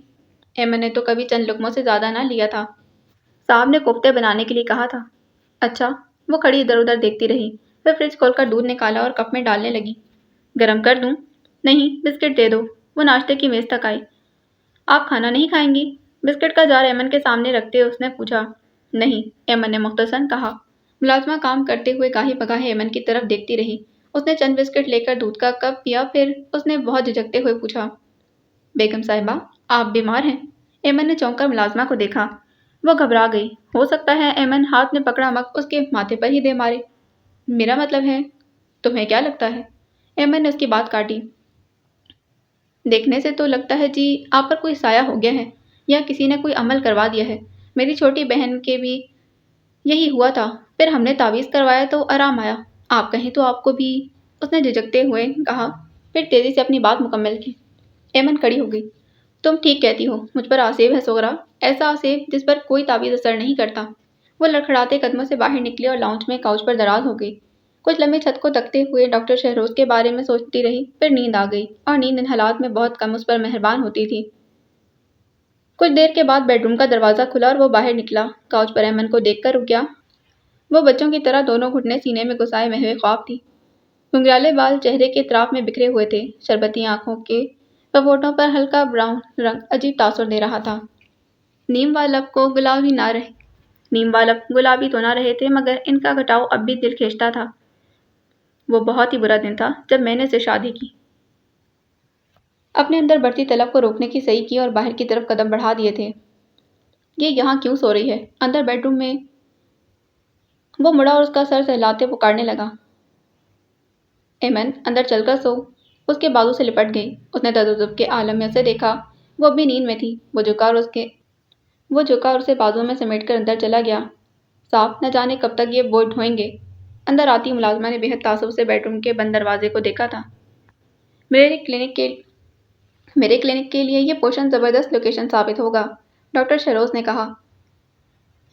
ایمن نے تو کبھی چند لقموں سے زیادہ نہ لیا تھا۔ صاحب نے کوفتے بنانے کے لیے کہا تھا۔ اچھا۔ وہ کھڑی ادھر ادھر دیکھتی رہی، پھر فریج کھول کر دودھ نکالا اور کپ میں ڈالنے لگی۔ گرم کر دوں؟ نہیں، بسکٹ دے دو۔ وہ ناشتے کی میز تک آئی۔ آپ کھانا نہیں کھائیں گی؟ بسکٹ کا جار ایمن کے سامنے رکھتے اس نے پوچھا۔ نہیں، ایمن نے مختصراً کہا۔ ملازمہ کام کرتے ہوئے گاہی بگاہے ایمن کی طرف دیکھتی رہی۔ اس نے چند بسکٹ لے کر دودھ کا کپ پیا، پھر اس نے بہت جھجکتے ہوئے پوچھا، بیگم صاحبہ آپ بیمار ہیں؟ ایمن نے چونک کر ملازمہ کو دیکھا۔ وہ گھبرا گئی۔ ہو سکتا ہے ایمن ہاتھ میں پکڑا مگ اس کے ماتھے پر ہی دے مارے۔ میرا مطلب ہے، تمہیں کیا لگتا ہے؟ ایمن نے اس کی بات کاٹی۔ دیکھنے سے تو لگتا ہے جی آپ پر کوئی سایہ ہو گیا ہے یا کسی نے کوئی عمل کروا دیا ہے۔ میری چھوٹی بہن کے بھی یہی ہوا تھا، پھر ہم نے تعویذ کروایا تو آرام آیا۔ آپ کہیں تو آپ کو بھی، اس نے جھجکتے ہوئے کہا، پھر تیزی سے اپنی بات مکمل کی۔ ایمن کھڑی ہو گئی۔ تم ٹھیک کہتی ہو، مجھ پر آسیب ہے سغرا، ایسا آسیب جس پر کوئی تعویذ اثر نہیں کرتا۔ وہ لڑکھڑاتے قدموں سے باہر نکلی اور لاؤنج میں کاؤچ پر دراز ہو گئی۔ کچھ لمحے چھت کو تکتے ہوئے ڈاکٹر شہروز کے بارے میں سوچتی رہی، پھر نیند آ گئی، اور نیند ان حالات میں بہت کم اس پر مہربان ہوتی تھی۔ کچھ دیر کے بعد بیڈ روم کا دروازہ کھلا اور وہ باہر نکلا۔ کاؤچ پر ایمن کو دیکھ کر رک گیا۔ وہ بچوں کی طرح دونوں گھٹنے سینے میں گھسائے محو خواب تھی۔ گھنگریالے بال چہرے کے اطراف میں بکھرے ہوئے تھے، شربتی آنکھوں کے پپوٹوں پر ہلکا براؤن رنگ عجیب تاثر دے رہا تھا۔ نیم والب گلابی تو نہ رہے تھے، مگر ان کا گھٹاؤ اب بھی دل کھینچتا تھا۔ وہ بہت ہی برا دن تھا جب میں نے اسے شادی کی۔ اپنے اندر بڑھتی طلب کو روکنے کی صحیح کی اور باہر کی طرف قدم بڑھا دیے تھے۔ یہ یہاں کیوں سو رہی ہے؟ اندر بیڈ روم میں۔ وہ مڑا اور اس کا سر سہلاتے پکارنے لگا، ایمن اندر چل کر سو۔ اس کے بازو سے لپٹ گئی۔ اس نے تذبذب کے عالم میں اسے دیکھا۔ وہ اب بھی نیند میں تھی۔ وہ جھکا اور اسے بازو میں سمیٹ کر اندر چلا گیا۔ صاف، نہ جانے کب تک یہ بوجھ ڈھوئیں گے۔ اندر آتی ملازمہ نے بے حد تعصب سے بیڈ روم کے بند دروازے کو دیکھا تھا۔ میرے کلینک کے لیے یہ پوشن زبردست لوکیشن ثابت ہوگا، ڈاکٹر شہروز نے کہا۔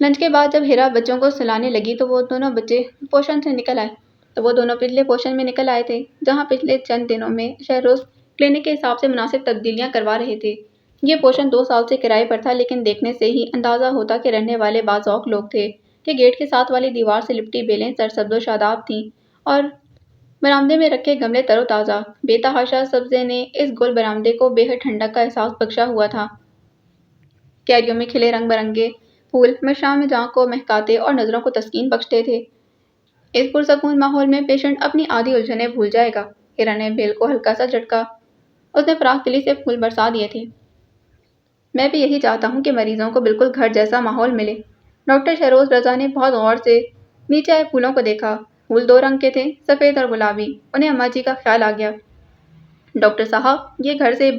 لنچ کے بعد جب ہیرا بچوں کو سلانے لگی تو وہ دونوں بچے پوشن سے نکل آئے۔ وہ دونوں پچھلے پوشن میں نکل آئے تھے، جہاں پچھلے چند دنوں میں شہروز کلینک کے حساب سے مناسب تبدیلیاں کروا رہے تھے۔ یہ پوشن 2 سال سے کرائے پر تھا، لیکن دیکھنے سے ہی اندازہ ہوتا کہ رہنے والے باذوق لوگ تھے کہ گیٹ کے ساتھ والی دیوار سے لپٹی بیلیں سرسبز و شاداب تھیں اور برآمدے میں رکھے گملے تر و تازہ۔ بے تحاشا سبزے نے اس گول برآمدے کو بے حد ٹھنڈک کا احساس بخشا ہوا تھا۔ کیریوں میں کھلے رنگ برنگے پھول مشام جاں کو مہکاتے اور نظروں کو تسکین بخشتے تھے۔ اس پرسکون ماحول میں پیشنٹ اپنی آدھی الجھنیں بھول جائے گا۔ ہیرا نے بیل کو ہلکا سا جھٹکا۔ اس نے فراخ دلی سے پھول برسا دیے تھے۔ میں بھی یہی چاہتا ہوں کہ مریضوں کو بالکل گھر جیسا ماحول ملے۔ ڈاکٹر شہروز رضا نے بہت غور سے نیچے آئے پھولوں کو دیکھا۔ پھول 2 رنگ کے تھے، سفید اور گلابی۔ انہیں اماں جی کا خیال آ گیا۔ ڈاکٹر صاحب، وہ گھر سے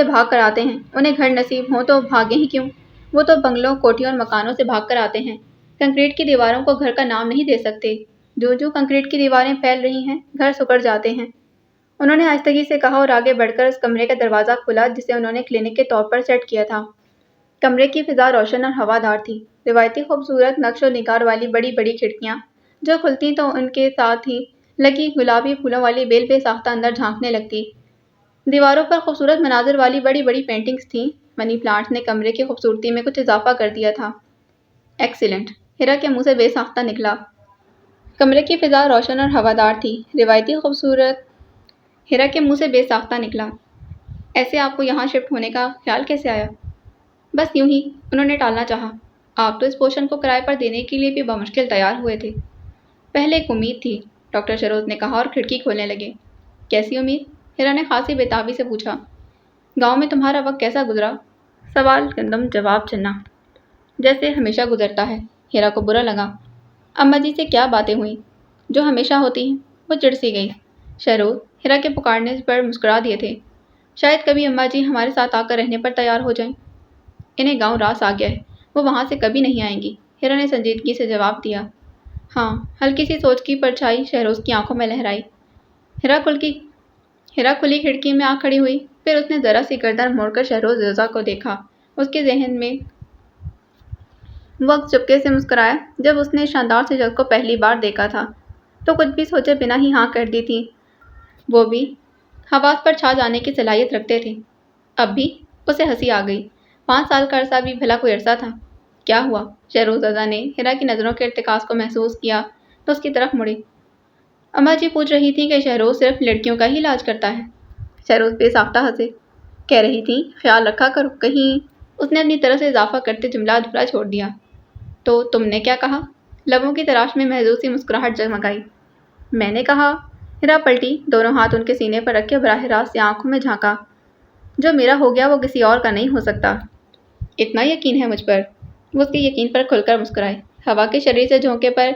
بھاگ کر آتے ہیں۔ انہیں گھر نصیب ہوں تو بھاگیں ہی کیوں؟ وہ تو بنگلوں، کوٹھیوں اور مکانوں سے بھاگ کر آتے ہیں۔ کنکریٹ کی دیواروں کو گھر کا نام نہیں دے سکتے۔ جو کنکریٹ کی دیواریں پھیل رہی ہیں، گھر سکڑ جاتے ہیں۔ انہوں نے آہستگی سے کہا اور آگے بڑھ کر اس کمرے کا دروازہ کھولا جسے انہوں نے کلینک کے طور پر سیٹ کیا تھا۔ کمرے کی فضا روشن اور ہوادار تھی۔ روایتی خوبصورت نقش و نگار والی بڑی بڑی کھڑکیاں جو کھلتی تو ان کے ساتھ ہی لگی گلابی پھولوں والی بیل بے ساختہ اندر جھانکنے لگتی۔ دیواروں پر خوبصورت مناظر والی بڑی بڑی پینٹنگز تھیں۔ منی پلانٹس نے کمرے کی خوبصورتی میں کچھ اضافہ کر دیا تھا۔ ایکسیلنٹ، ہیرا کے منہ سے بے ساختہ نکلا۔ کمرے کی فضا روشن اور ہوادار تھی۔ روایتی خوبصورت، ہیرا کے منہ سے بے ساختہ نکلا۔ ایسے آپ کو یہاں شفٹ ہونے کا خیال کیسے آیا؟ بس یوں ہی، انہوں نے ٹالنا چاہا۔ آپ تو اس پوشن کو کرائے پر دینے کے لیے بھی بمشکل تیار ہوئے تھے۔ پہلے ایک امید تھی، ڈاکٹر شہروز نے کہا اور کھڑکی کھولنے لگے۔ کیسی امید؟ ہیرا نے خاصی بےتابی سے پوچھا۔ گاؤں میں تمہارا وقت کیسا گزرا؟ سوال گندم جواب چنا، جیسے ہمیشہ گزرتا ہے۔ ہیرا کو برا لگا۔ اماں جی سے کیا باتیں ہوئیں؟ جو ہمیشہ ہوتی ہیں۔ وہ چڑ سی گئی۔ شہروز ہیرا کے پکارنے پر مسکرا دیے تھے۔ شاید کبھی اماں جی ہمارے ساتھ آ کر رہنے پر تیار ہو جائیں۔ انہیں گاؤں راس آ گیا ہے، وہ وہاں سے کبھی نہیں آئیں گی، ہیرا نے سنجیدگی سے جواب دیا۔ ہاں، ہلکی سی سوچ کی پرچھائی شہروز کی آنکھوں میں لہرائی۔ ہیرا کھلی کھڑکی میں آ کھڑی ہوئی، پھر اس نے ذرا سی گردن موڑ کر شہروز رضا کو دیکھا۔ اس کے ذہن میں وقت چپکے سے مسکرایا۔ جب اس نے شاندار سے شخص کو پہلی بار دیکھا تھا تو کچھ بھی سوچے بنا ہی ہاں کر دی تھی۔ وہ بھی حواس پر چھا جانے کی صلاحیت رکھتے تھے۔ اب بھی اسے ہنسی آ گئی۔ 5 سال کا عرصہ بھی بھلا کوئی عرصہ تھا۔ کیا ہوا؟ شہروز رضا نے ہیرا کی نظروں کے ارتکاز کو محسوس کیا تو اس کی طرف مڑی۔ اماں جی پوچھ رہی تھیں کہ شہروز صرف لڑکیوں کا ہی علاج کرتا ہے۔ شہروز بے ساختہ ہنسے۔ کہہ رہی تھیں خیال رکھا کرو کہیں۔ اس نے اپنی طرف سے اضافہ کرتے جملہ ادھورا چھوڑ دیا۔ تو تم نے کیا کہا؟ لبوں کی تراش میں محض سی مسکراہٹ جگمگائی۔ میں نے کہا، ہیرا پلٹی، دونوں ہاتھ ان کے سینے پر رکھے براہ راست آنکھوں میں جھانکا۔ جو میرا ہو گیا وہ کسی اور کا نہیں ہو سکتا۔ اتنا یقین ہے مجھ پر؟ وہ اس کے یقین پر کھل کر مسکرائے۔ ہوا کے شریر سے جھونکے پر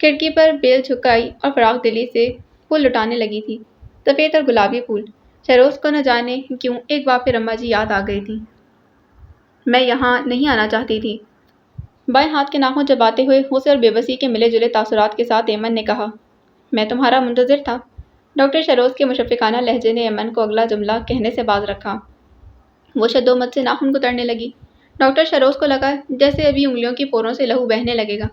کھڑکی پر بیل جھکائی اور فراخ دلی سے پھول لٹانے لگی تھی، سفید اور گلابی پھول۔ شہروز کو نہ جانے کیوں ایک بار پھر اماں جی یاد آ گئی تھی۔ میں یہاں نہیں آنا چاہتی تھی، بائیں ہاتھ کے ناخن چباتے ہوئے غصے اور بے بسی کے ملے جلے تاثرات کے ساتھ ایمن نے کہا۔ میں تمہارا منتظر تھا۔ ڈاکٹر شہروز کے مشفقانہ لہجے نے ایمن کو اگلا جملہ کہنے سے باز رکھا۔ وہ شدومت سے ناخن کترنے لگی۔ ڈاکٹر شہروز کو لگا جیسے ابھی انگلیوں کی پوروں سے لہو بہنے لگے گا۔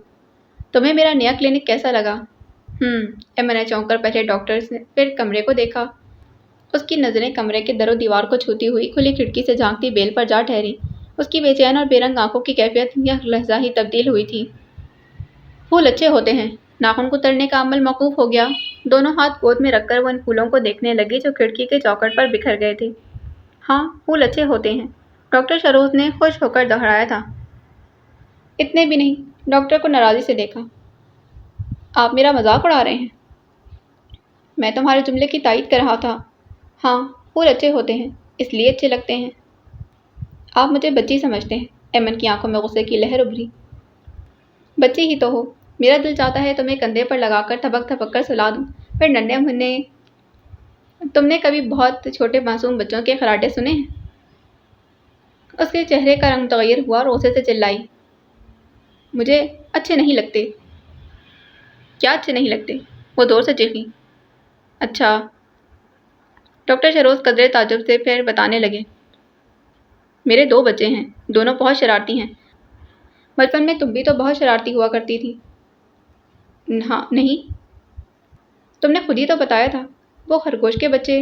تمہیں میرا نیا کلینک کیسا لگا؟ ایمن نے چونک کر پہلے ڈاکٹر سے پھر کمرے کو دیکھا۔ اس کی نظریں کمرے کے در و دیوار کو چھوتی ہوئی کھلی کھڑکی سے جھانکتی بیل پر جا ٹھہری۔ اس کی بے چین اور بے رنگ آنکھوں کی کیفیت یہ لحظہ ہی تبدیل ہوئی تھی۔ پھول اچھے ہوتے ہیں۔ ناخن کو ترنے کا عمل موقوف ہو گیا۔ دونوں ہاتھ گود میں رکھ کر وہ ان پھولوں کو دیکھنے لگی جو کھڑکی کے چوکھٹ پر بکھر گئے تھے۔ ہاں، پھول اچھے ہوتے ہیں، ڈاکٹر سروز نے خوش ہو کر دہرایا تھا۔ اتنے بھی نہیں، ڈاکٹر کو ناراضی سے دیکھا۔ آپ میرا مذاق اڑا رہے ہیں؟ میں تمہارے جملے کی تائید کر رہا تھا۔ ہاں، پھول اچھے ہوتے ہیں، اس لیے اچھے لگتے ہیں۔ آپ مجھے بچی سمجھتے ہیں۔ ایمن کی آنکھوں میں غصے کی لہر ابھری۔ بچی ہی تو ہو، میرا دل چاہتا ہے تمہیں کندھے پر لگا کر تھپک تھپک کر سلا دوں، پھر ننھے منھے۔ تم نے کبھی بہت چھوٹے معصوم بچوں کے خراٹے سنے ہیں؟ اس کے چہرے کا رنگ متغیر ہوا اور غصے سے چلائی۔ مجھے اچھے نہیں لگتے۔ کیا اچھے نہیں لگتے؟ وہ زور سے چیخی۔ اچھا۔ ڈاکٹر سروز قدرے تعجب سے پھر بتانے لگے۔ میرے 2 بچے ہیں، دونوں بہت شرارتی ہیں۔ بچپن میں تم بھی تو بہت شرارتی ہوا کرتی تھی۔ ہاں، نہیں؟ تم نے خود ہی تو بتایا تھا۔ وہ خرگوش کے بچے۔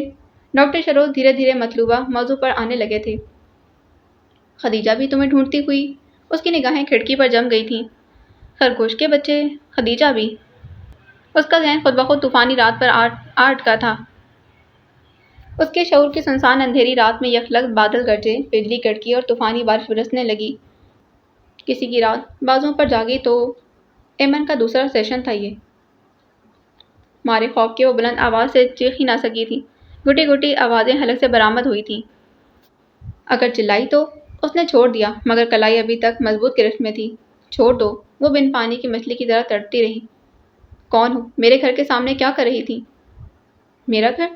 ڈاکٹر سروز دھیرے دھیرے مطلوبہ موضوع پر آنے لگے تھے۔ خدیجہ بھی تمہیں ڈھونڈتی ہوئی۔ اس کی نگاہیں کھڑکی پر جم گئی تھیں۔ خرگوش کے بچے، خدیجہ بھی۔ اس کا ذہن خود بخود طوفانی رات پر آ اٹکا تھا۔ اس کے شعور کی سنسان اندھیری رات میں یکلخت بادل گرجے، بجلی کڑکی اور طوفانی بارش برسنے لگی۔ کسی کی رات بازوؤں پر جاگی تو ایمن کا دوسرا سیشن تھا یہ۔ مارے خوف کے وہ بلند آواز سے چیخ ہی نہ سکی تھی۔ گھٹی گھٹی آوازیں حلق سے برآمد ہوئی تھیں۔ اگر چلائی تو اس نے چھوڑ دیا، مگر کلائی ابھی تک مضبوط گرفت میں تھی۔ چھوڑ دو، وہ بن پانی کی مچھلی کی طرح تڑپتی رہی۔ کون ہو؟ میرے گھر کے سامنے کیا کر رہی تھی؟ میرا گھر؟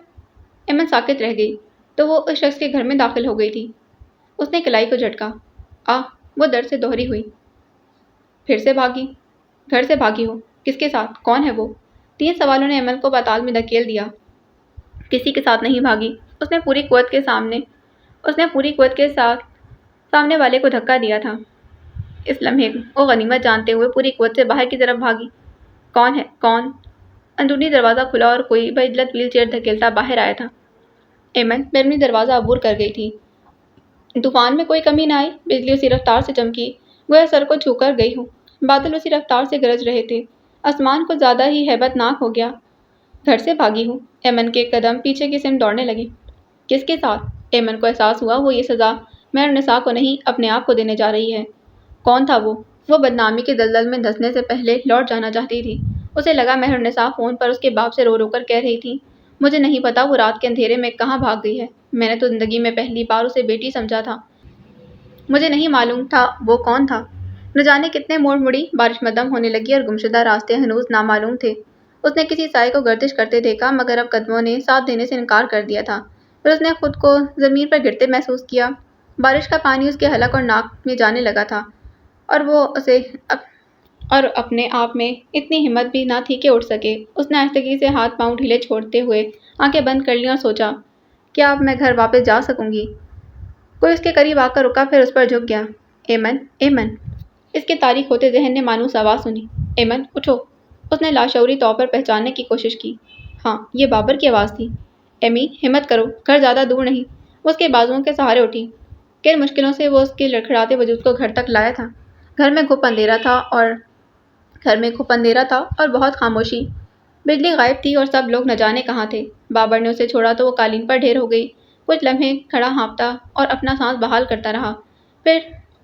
ایمن ساکت رہ گئی تو وہ اس شخص کے گھر میں داخل ہو گئی تھی۔ اس نے کلائی کو جھٹکا۔ وہ درد سے دوہری ہوئی۔ پھر سے بھاگی؟ گھر سے بھاگی ہو؟ کس کے ساتھ؟ کون ہے وہ؟ 3 سوالوں نے ایمن کو پاتال میں دھکیل دیا۔ کسی کے ساتھ نہیں بھاگی۔ اس نے پوری قوت کے ساتھ سامنے والے کو دھکا دیا تھا۔ اس لمحے وہ غنیمت جانتے ہوئے پوری قوت سے باہر کی طرف بھاگی۔ کون ہے؟ کون؟ اندرونی دروازہ کھلا اور کوئی بعجلت ویل چیئر دھکیلتا باہر آیا تھا۔ ایمن بیرونی دروازہ عبور کر گئی تھی۔ طوفان میں کوئی کمی نہ آئی۔ بجلی اسی رفتار سے چمکی گویا سر کو چھو کر گئی ہو۔ بادل اسی رفتار سے گرج رہے تھے۔ آسمان کو زیادہ ہی ہیبت ناک ہو گیا۔ گھر سے بھاگی ہو؟ ایمن کے قدم پیچھے کی سمت دوڑنے لگے۔ کس کے ساتھ؟ ایمن کو احساس ہوا وہ یہ سزا مہر النساء کو نہیں اپنے آپ کو دینے جا رہی ہے۔ کون تھا وہ؟ وہ بدنامی کے دلدل میں دھنسنے سے پہلے لوٹ جانا چاہتی تھی۔ اسے لگا مہر النساء فون پر اس کے باپ سے رو رو کر کہہ رہی تھی، مجھے نہیں پتا وہ رات کے اندھیرے میں کہاں بھاگ گئی ہے۔ میں نے تو زندگی میں پہلی بار اسے بیٹی سمجھا تھا۔ مجھے نہیں معلوم تھا وہ کون تھا۔ نہ جانے کتنے موڑ مڑی، بارش مدھم ہونے لگی اور گمشدہ راستے ہنوز نامعلوم تھے۔ اس نے کسی سائے کو گردش کرتے دیکھا مگر اب قدموں نے ساتھ دینے سے انکار کر دیا تھا۔ پھر اس نے خود کو زمین پر گرتے محسوس کیا۔ بارش کا پانی اس کے حلق اور ناک میں جانے لگا تھا اور اپنے آپ میں اتنی ہمت بھی نہ تھی کہ اٹھ سکے۔ اس نے آہستگی سے ہاتھ پاؤں ڈھیلے چھوڑتے ہوئے آنکھیں بند کر لیں اور سوچا، کیا اب میں گھر واپس جا سکوں گی؟ کوئی اس کے قریب آ کر رکا، پھر اس پر جھک گیا۔ ایمن، ایمن! اس کے تاریک ہوتے ذہن نے مانوس آواز سنی۔ ایمن، اٹھو! اس نے لاشعوری طور پر پہچاننے کی کوشش کی۔ ہاں، یہ بابر کی آواز تھی۔ ایمی، ہمت کرو، گھر زیادہ دور نہیں۔ وہ اس کے بازوؤں کے سہارے اٹھی۔ کن مشکلوں سے وہ اس کے لڑکھڑاتے وجود کو گھر تک لایا تھا۔ گھر میں گھپ اندھیرا تھا اور بہت خاموشی۔ بجلی غائب تھی اور سب لوگ نہ جانے کہاں تھے۔ بابر نے اسے چھوڑا تو وہ قالین پر ڈھیر ہو گئی۔ کچھ لمحے کھڑا ہانپتا اور اپنا سانس بحال کرتا رہا، پھر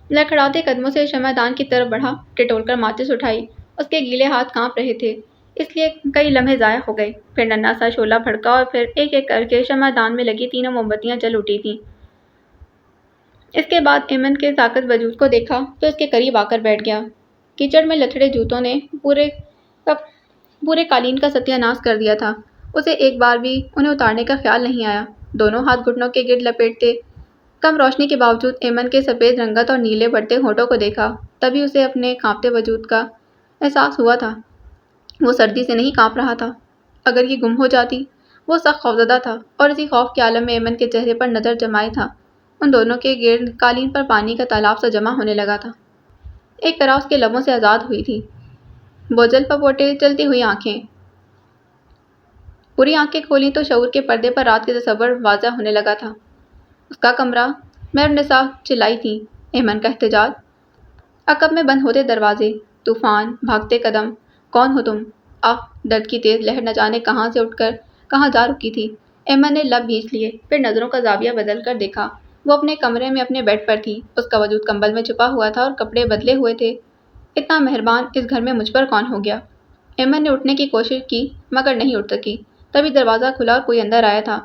لڑکھڑاتے قدموں سے شمعدان کی طرف بڑھا، ٹٹول کر ماچس اٹھائی۔ اس کے گیلے ہاتھ کانپ رہے تھے، اس لیے کئی لمحے ضائع ہو گئے۔ پھر ننھا سا شعلہ بھڑکا اور پھر ایک ایک کر کے شمعدان میں لگی 3 موم بتیاں جل اٹھی تھیں۔ اس کے بعد ایمن کے طاقت وجود کو دیکھا تو اس کے قریب آ کر بیٹھ گیا۔ کیچڑ میں لتھڑے جوتوں نے پورے قالین کا ستیہ ناش کر دیا تھا۔ اسے ایک بار بھی انہیں اتارنے کا خیال نہیں آیا۔ دونوں ہاتھ گھٹنوں کے گرد لپیٹتے کم روشنی کے باوجود ایمن کے سفید رنگت اور نیلے بڑھتے ہونٹوں کو دیکھا، تبھی اسے اپنے کانپتے وجود کا احساس ہوا تھا۔ وہ سردی سے نہیں کانپ رہا تھا۔ اگر یہ گم ہو جاتی؟ وہ سخت خوفزدہ تھا اور اسی خوف کے عالم میں ایمن کے چہرے پر نظر جمائے تھا۔ ان دونوں کے گرد قالین پر پانی کا تالاب سا جمع ہونے لگا تھا۔ ایک طرح اس کے لبوں سے آزاد ہوئی تھی بوجھل پپوٹے، چلتی ہوئی آنکھیں۔ پوری آنکھیں کھولی تو شعور کے پردے پر رات کے تصور واضح ہونے لگا تھا۔ اس کا کمرہ، مہرالنساء چلائی تھی۔ ایمن کا احتجاج۔ عقب میں بند ہوتے دروازے، طوفان، بھاگتے قدم۔ کون ہو تم؟ آہ، درد کی تیز لہر نہ جانے کہاں سے اٹھ کر کہاں جا رکی تھی۔ ایمن نے لب بھینچ لیے، پھر نظروں کا زاویہ بدل کر دیکھا۔ وہ اپنے کمرے میں اپنے بیڈ پر تھی۔ اس کا وجود کمبل میں چھپا ہوا تھا اور کپڑے بدلے ہوئے تھے۔ اتنا مہربان اس گھر میں مجھ پر کون ہو گیا؟ ایمن نے اٹھنے کی کوشش کی مگر نہیں اٹھ سکی۔ تبھی دروازہ کھلا اور کوئی اندر آیا تھا۔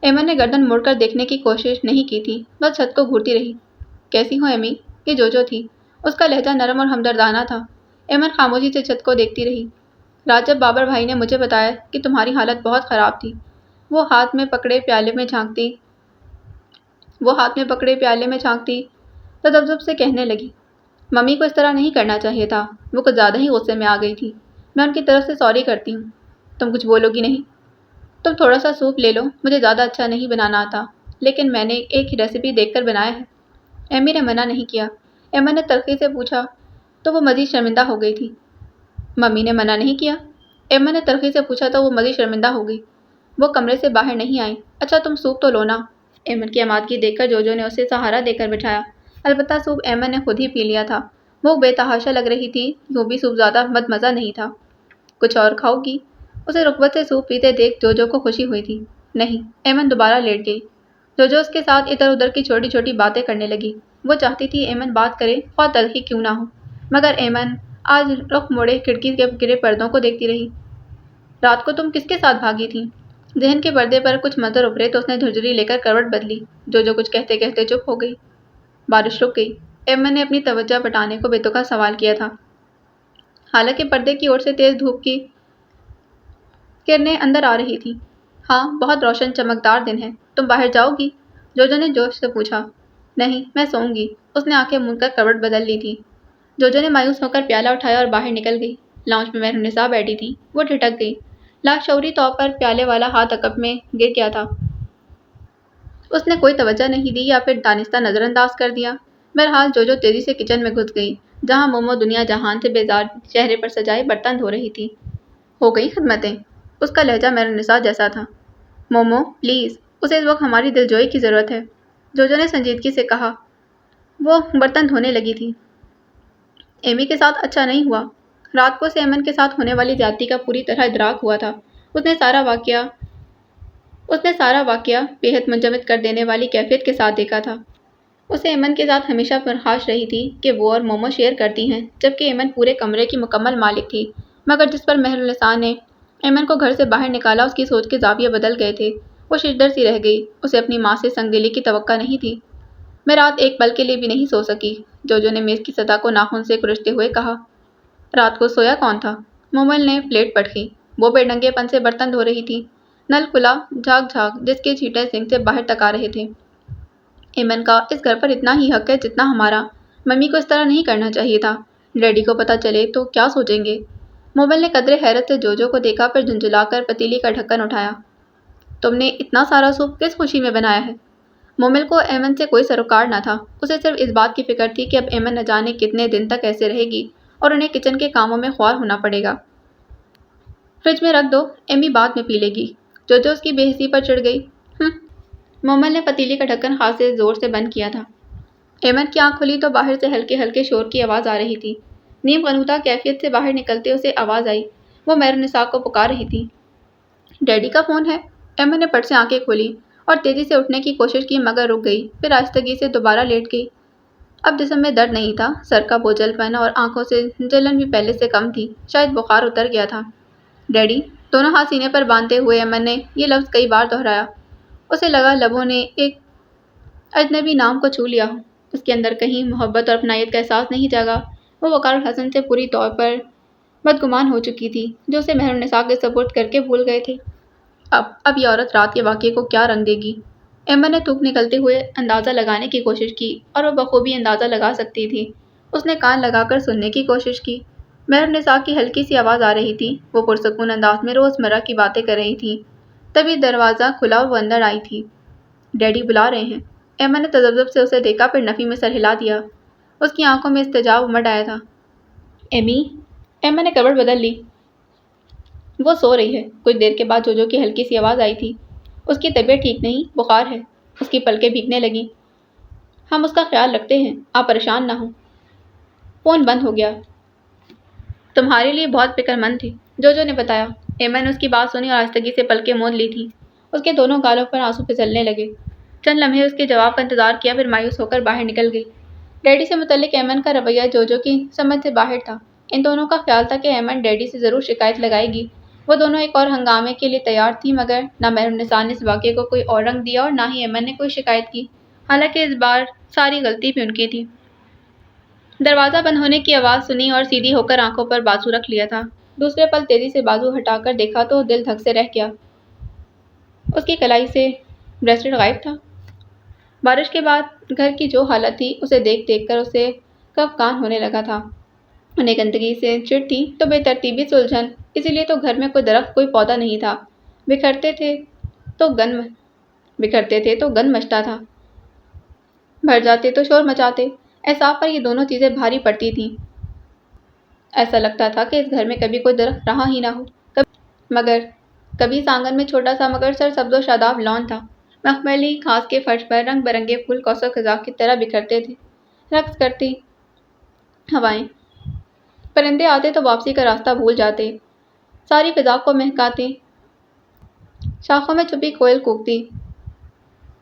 ایمن نے گردن موڑ کر دیکھنے کی کوشش نہیں کی تھی، بس چھت کو گھورتی رہی۔ کیسی ہو ایمی؟ یہ جوجو تھی۔ اس کا لہجہ نرم اور ہمدردانہ تھا۔ ایمن خاموشی سے چھت کو دیکھتی رہی۔ رات جب بابر بھائی نے مجھے بتایا کہ تمہاری حالت بہت خراب تھی، وہ ہاتھ میں پکڑے پیالے میں جھانکتی تذبذب سے کہنے لگی، ممی کو اس طرح نہیں کرنا چاہیے تھا، وہ کچھ زیادہ ہی غصے میں آ گئی تھی۔ میں ان کی طرف سے سوری کرتی ہوں۔ تم کچھ بولو گی نہیں؟ تم تھوڑا سا سوپ لے لو، مجھے زیادہ اچھا نہیں بنانا آتا، لیکن میں نے ایک ریسیپی دیکھ کر بنایا ہے۔ ایمی نے منع نہیں کیا۔ ایمن نے تلخی سے پوچھا تو وہ مزید شرمندہ ہو گئی تھی۔ ممی نے منع نہیں کیا؟ ایمن نے تلخی سے پوچھا تو وہ مزید شرمندہ ہو گئی۔ وہ کمرے سے باہر نہیں آئی۔ اچھا تم سوپ تو لو نا۔ ایمن کی آمادگی دیکھ کر جوجو نے اسے سہارا دے کر بٹھایا۔ البتہ سوپ ایمن نے خود ہی پی لیا تھا۔ وہ بے تحاشا لگ رہی تھی، یوں بھی سوپ زیادہ مزہ نہیں تھا۔ کچھ اور کھاؤ گی؟ اسے رغبت سے سوپ پیتے دیکھ جوجو کو خوشی ہوئی تھی۔ نہیں۔ ایمن دوبارہ لیٹ گئی۔ جوجو اس کے ساتھ ادھر ادھر کی چھوٹی چھوٹی باتیں کرنے لگی۔ وہ چاہتی تھی ایمن بات کرے، خواہ تلخی کیوں نہ ہو، مگر ایمن آج رخ موڑے کھڑکی کے گرے پردوں کو دیکھتی رہی۔ رات کو تم کس کے ساتھ بھاگی تھی؟ ذہن کے پردے پر کچھ منظر ابھرے تو اس نے جھرجھری لے کر کروٹ بدلی۔ جوجو کچھ کہتے کہتے چپ ہو گئی۔ بارش رک گئی۔ ایمن نے اپنی توجہ بٹانے کو بےتکا سوال کیا تھا، حالانکہ پردے کی اور سے تیز دھوپ کی کرنیں اندر آ رہی تھی۔ ہاں، بہت روشن چمکدار دن ہے۔ تم باہر جاؤ گی؟ جوجو نے جوش سے پوچھا۔ نہیں، میں سوؤں گی۔ اس نے آنکھیں موند کر کروٹ بدل لی تھی۔ جوجو نے مایوس ہو کر پیالہ اٹھایا اور باہر نکل گئی۔ لاؤنج میں مہرالنساء بیٹھی تھی۔ وہ ٹھٹک گئی۔ لاشعوری طور پر پیالے والا ہاتھ عقب میں گر گیا تھا۔ اس نے کوئی توجہ نہیں دی یا پھر دانستہ نظر انداز کر دیا۔ بہرحال جوجو تیزی سے کچن میں گھس گئی، جہاں مومو دنیا جہان سے بیزار چہرے پر سجائے برتن دھو رہی تھی۔ ہو گئی خدمتیں؟ اس کا لہجہ مہرالنساء جیسا تھا۔ مومو پلیز، اسے اس وقت ہماری دلجوئی کی ضرورت ہے، جوجو نے سنجیدگی سے کہا۔ وہ برتن دھونے لگی تھی۔ ایمی کے ساتھ اچھا نہیں ہوا۔ رات کو اسے ایمن کے ساتھ ہونے والی زیادتی کا پوری طرح ادراک ہوا تھا۔ اس نے سارا واقعہ بے حد منجمد کر دینے والی کیفیت کے ساتھ دیکھا تھا۔ اسے ایمن کے ساتھ ہمیشہ پرخاش رہی تھی کہ وہ اور مومو شیئر کرتی ہیں، جبکہ ایمن پورے کمرے کی مکمل مالک تھی، مگر جس پر مہرالنساء نے ایمن کو گھر سے باہر نکالا اس کی سوچ کے زاویے بدل گئے تھے۔ وہ ششدر سی رہ گئی۔ اسے اپنی ماں سے سنگ دلی کی توقع نہیں تھی۔ میں رات ایک پل کے لیے بھی نہیں سو سکی، جوجو نے میز کی سطح کو ناخن سے کچلتے ہوئے کہا۔ رات کو سویا کون تھا؟ مومل نے پلیٹ پٹکی۔ وہ بے ڈنگے پن سے برتن دھو رہی تھی۔ نل کھلا، جھاگ جھاگ جس کے چھینٹے سنک سے باہر تک آ رہے تھے۔ ایمن کا اس گھر پر اتنا ہی حق ہے جتنا ہمارا۔ ممی کو اس طرح نہیں کرنا چاہیے تھا۔ ڈیڈی کو پتہ چلے تو کیا سوچیں گے؟ مومل نے قدرے حیرت سے جوجو کو دیکھا، پھر جھنجھلا کر پتیلی کا ڈھکن اٹھایا۔ تم نے اتنا سارا سوپ کس خوشی میں بنایا ہے؟ مومل کو ایمن سے کوئی سروکار نہ تھا۔ اسے صرف اس بات کی فکر تھی کہ اب ایمن نہ جانے کتنے دن تک ایسے رہے گی اور انہیں کچن کے کاموں میں خوار ہونا پڑے گا۔ فریج میں رکھ دو، ایمی بعد میں پی لے گی۔ جوجو اس کی بے حسی پر چڑھ گئی۔ مومل نے پتیلی کا ڈھکن خاصے زور سے بند کیا تھا۔ ایمن کی آنکھ کھلی تو باہر سے ہلکے ہلکے شور کی آواز آ رہی تھی۔ نیم غنودہ کیفیت سے باہر نکلتے اسے آواز آئی۔ وہ مہرالنساء کو پکار رہی تھی۔ ڈیڈی کا فون ہے؟ ایمن نے پٹ سے آنکھیں کھولی اور تیزی سے اٹھنے کی کوشش کی مگر رک گئی، پھر آہستگی سے دوبارہ لیٹ گئی۔ اب جسم میں درد نہیں تھا، سر کا بوجھل پن اور آنکھوں سے جلن بھی پہلے سے کم تھی، شاید بخار اتر گیا تھا۔ ڈیڈی؟ دونوں ہاتھ سینے پر باندھتے ہوئے ایمن نے یہ لفظ کئی بار دہرایا۔ اسے لگا لبوں نے ایک اجنبی نام کو چھو لیا ہو۔ اس کے اندر کہیں محبت اور اپنائیت کا احساس نہیں جاگا۔ وہ وقار الحسن سے پوری طور پر بدگمان ہو چکی تھی، جو اسے مہرالنساء کے سپرد کر کے بھول گئے تھے۔ اب یہ عورت رات کے واقعے کو کیا رنگ دے گی؟ ایمن نے تھوک نکلتے ہوئے اندازہ لگانے کی کوشش کی، اور وہ بخوبی اندازہ لگا سکتی تھی۔ اس نے کان لگا کر سننے کی کوشش کی۔ مہرالنساء کی ہلکی سی آواز آ رہی تھی۔ وہ پرسکون انداز میں روزمرہ کی باتیں کر رہی تھیں۔ تبھی دروازہ کھلا اور وہ اندر آئی تھی۔ ڈیڈی بلا رہے ہیں۔ ایمن نے تذبذب سے اسے دیکھا، پھر نفی میں سر ہلا دیا۔ اس کی آنکھوں میں استجاب امڈ آیا تھا۔ ایمی؟ ایمن نے کروٹ بدل لی۔ وہ سو رہی ہے۔ کچھ دیر کے بعد جوجو کی ہلکی سی آواز آئی تھی۔ اس کی طبیعت ٹھیک نہیں، بخار ہے۔ اس کی پلکیں بھیگنے لگیں۔ ہم اس کا خیال رکھتے ہیں، آپ پریشان نہ ہوں۔ فون بند ہو گیا۔ تمہارے لیے بہت فکر مند تھی، جوجو نے بتایا۔ ایمن نے اس کی بات سنی اور آہستگی سے پلکیں موند لی تھی۔ اس کے دونوں گالوں پر آنسو پھسلنے لگے۔ چند لمحے اس کے جواب کا انتظار کیا، پھر مایوس ہو کر باہر نکل گئی۔ ڈیڈی سے متعلق ایمن کا رویہ جوجو کی سمجھ سے باہر تھا۔ ان دونوں کا خیال تھا کہ ایمن ڈیڈی سے ضرور شکایت لگائے گی۔ وہ دونوں ایک اور ہنگامے کے لیے تیار تھی، مگر نہ محرم نساء نے اس واقعے کو کوئی اور رنگ دیا اور نہ ہی ایمن نے کوئی شکایت کی، حالانکہ اس بار ساری غلطی بھی ان کی تھی۔ دروازہ بند ہونے کی آواز سنی اور سیدھی ہو کر آنکھوں پر بازو رکھ لیا تھا۔ دوسرے پل تیزی سے بازو ہٹا کر دیکھا تو دل دھک سے رہ گیا۔ اس کی کلائی سے بریسلیٹ غائب تھا۔ بارش کے بعد گھر کی جو حالت تھی، اسے دیکھ دیکھ کر اسے خفگان ہونے لگا تھا۔ انہیں گندگی سے چڑ تھی تو بے ترتیبی سے الجھن، اسی لیے تو گھر میں کوئی درخت کوئی پودا نہیں تھا۔ بکھرتے تھے تو گند مچتا تھا، بھر جاتے تو شور مچاتے۔ احساس پر یہ دونوں چیزیں بھاری پڑتی تھیں۔ ایسا لگتا تھا کہ اس گھر میں کبھی کوئی درخت رہا ہی نہ ہو۔ مگر کبھی اس آنگن میں چھوٹا سا مگر سرسبز و شاداب لان تھا۔ مخملی گھاس کے فرش پر رنگ برنگے پھول کوس و خزاں کی طرح بکھرتے تھے۔ رقص کرتی ہوائیں، پرندے آتے تو واپسی کا راستہ بھول جاتے، ساری فضا کو مہکاتے۔ شاخوں میں چھپی کوئل کوکتی،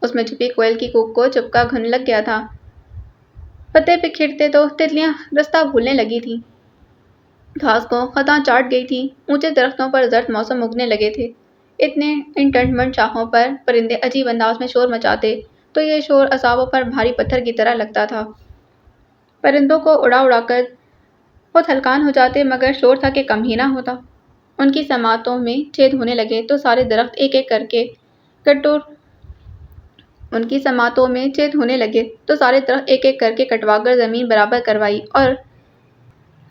اس میں چھپی کوئل کی کوک کو چپکا گھن لگ گیا تھا۔ پتے بکھرتے تو تتلیاں رستہ بھولنے لگی تھیں۔ گھاس کو خطاں چاٹ گئی تھی۔ اونچے درختوں پر زرد موسم اگنے لگے تھے۔ اتنے ان ٹنٹمنٹ شاخوں پر پرندے عجیب انداز میں شور مچاتے تو یہ شور اعصابوں پر بھاری پتھر کی طرح لگتا تھا۔ پرندوں کو اڑا اڑا کر خود ہلکان ہو جاتے، مگر شور تھا کہ کم ہی نہ ہوتا۔ ان کی سماعتوں میں چھید ہونے لگے تو سارے درخت ایک ایک کر کے کٹوا کر زمین برابر کروائی، اور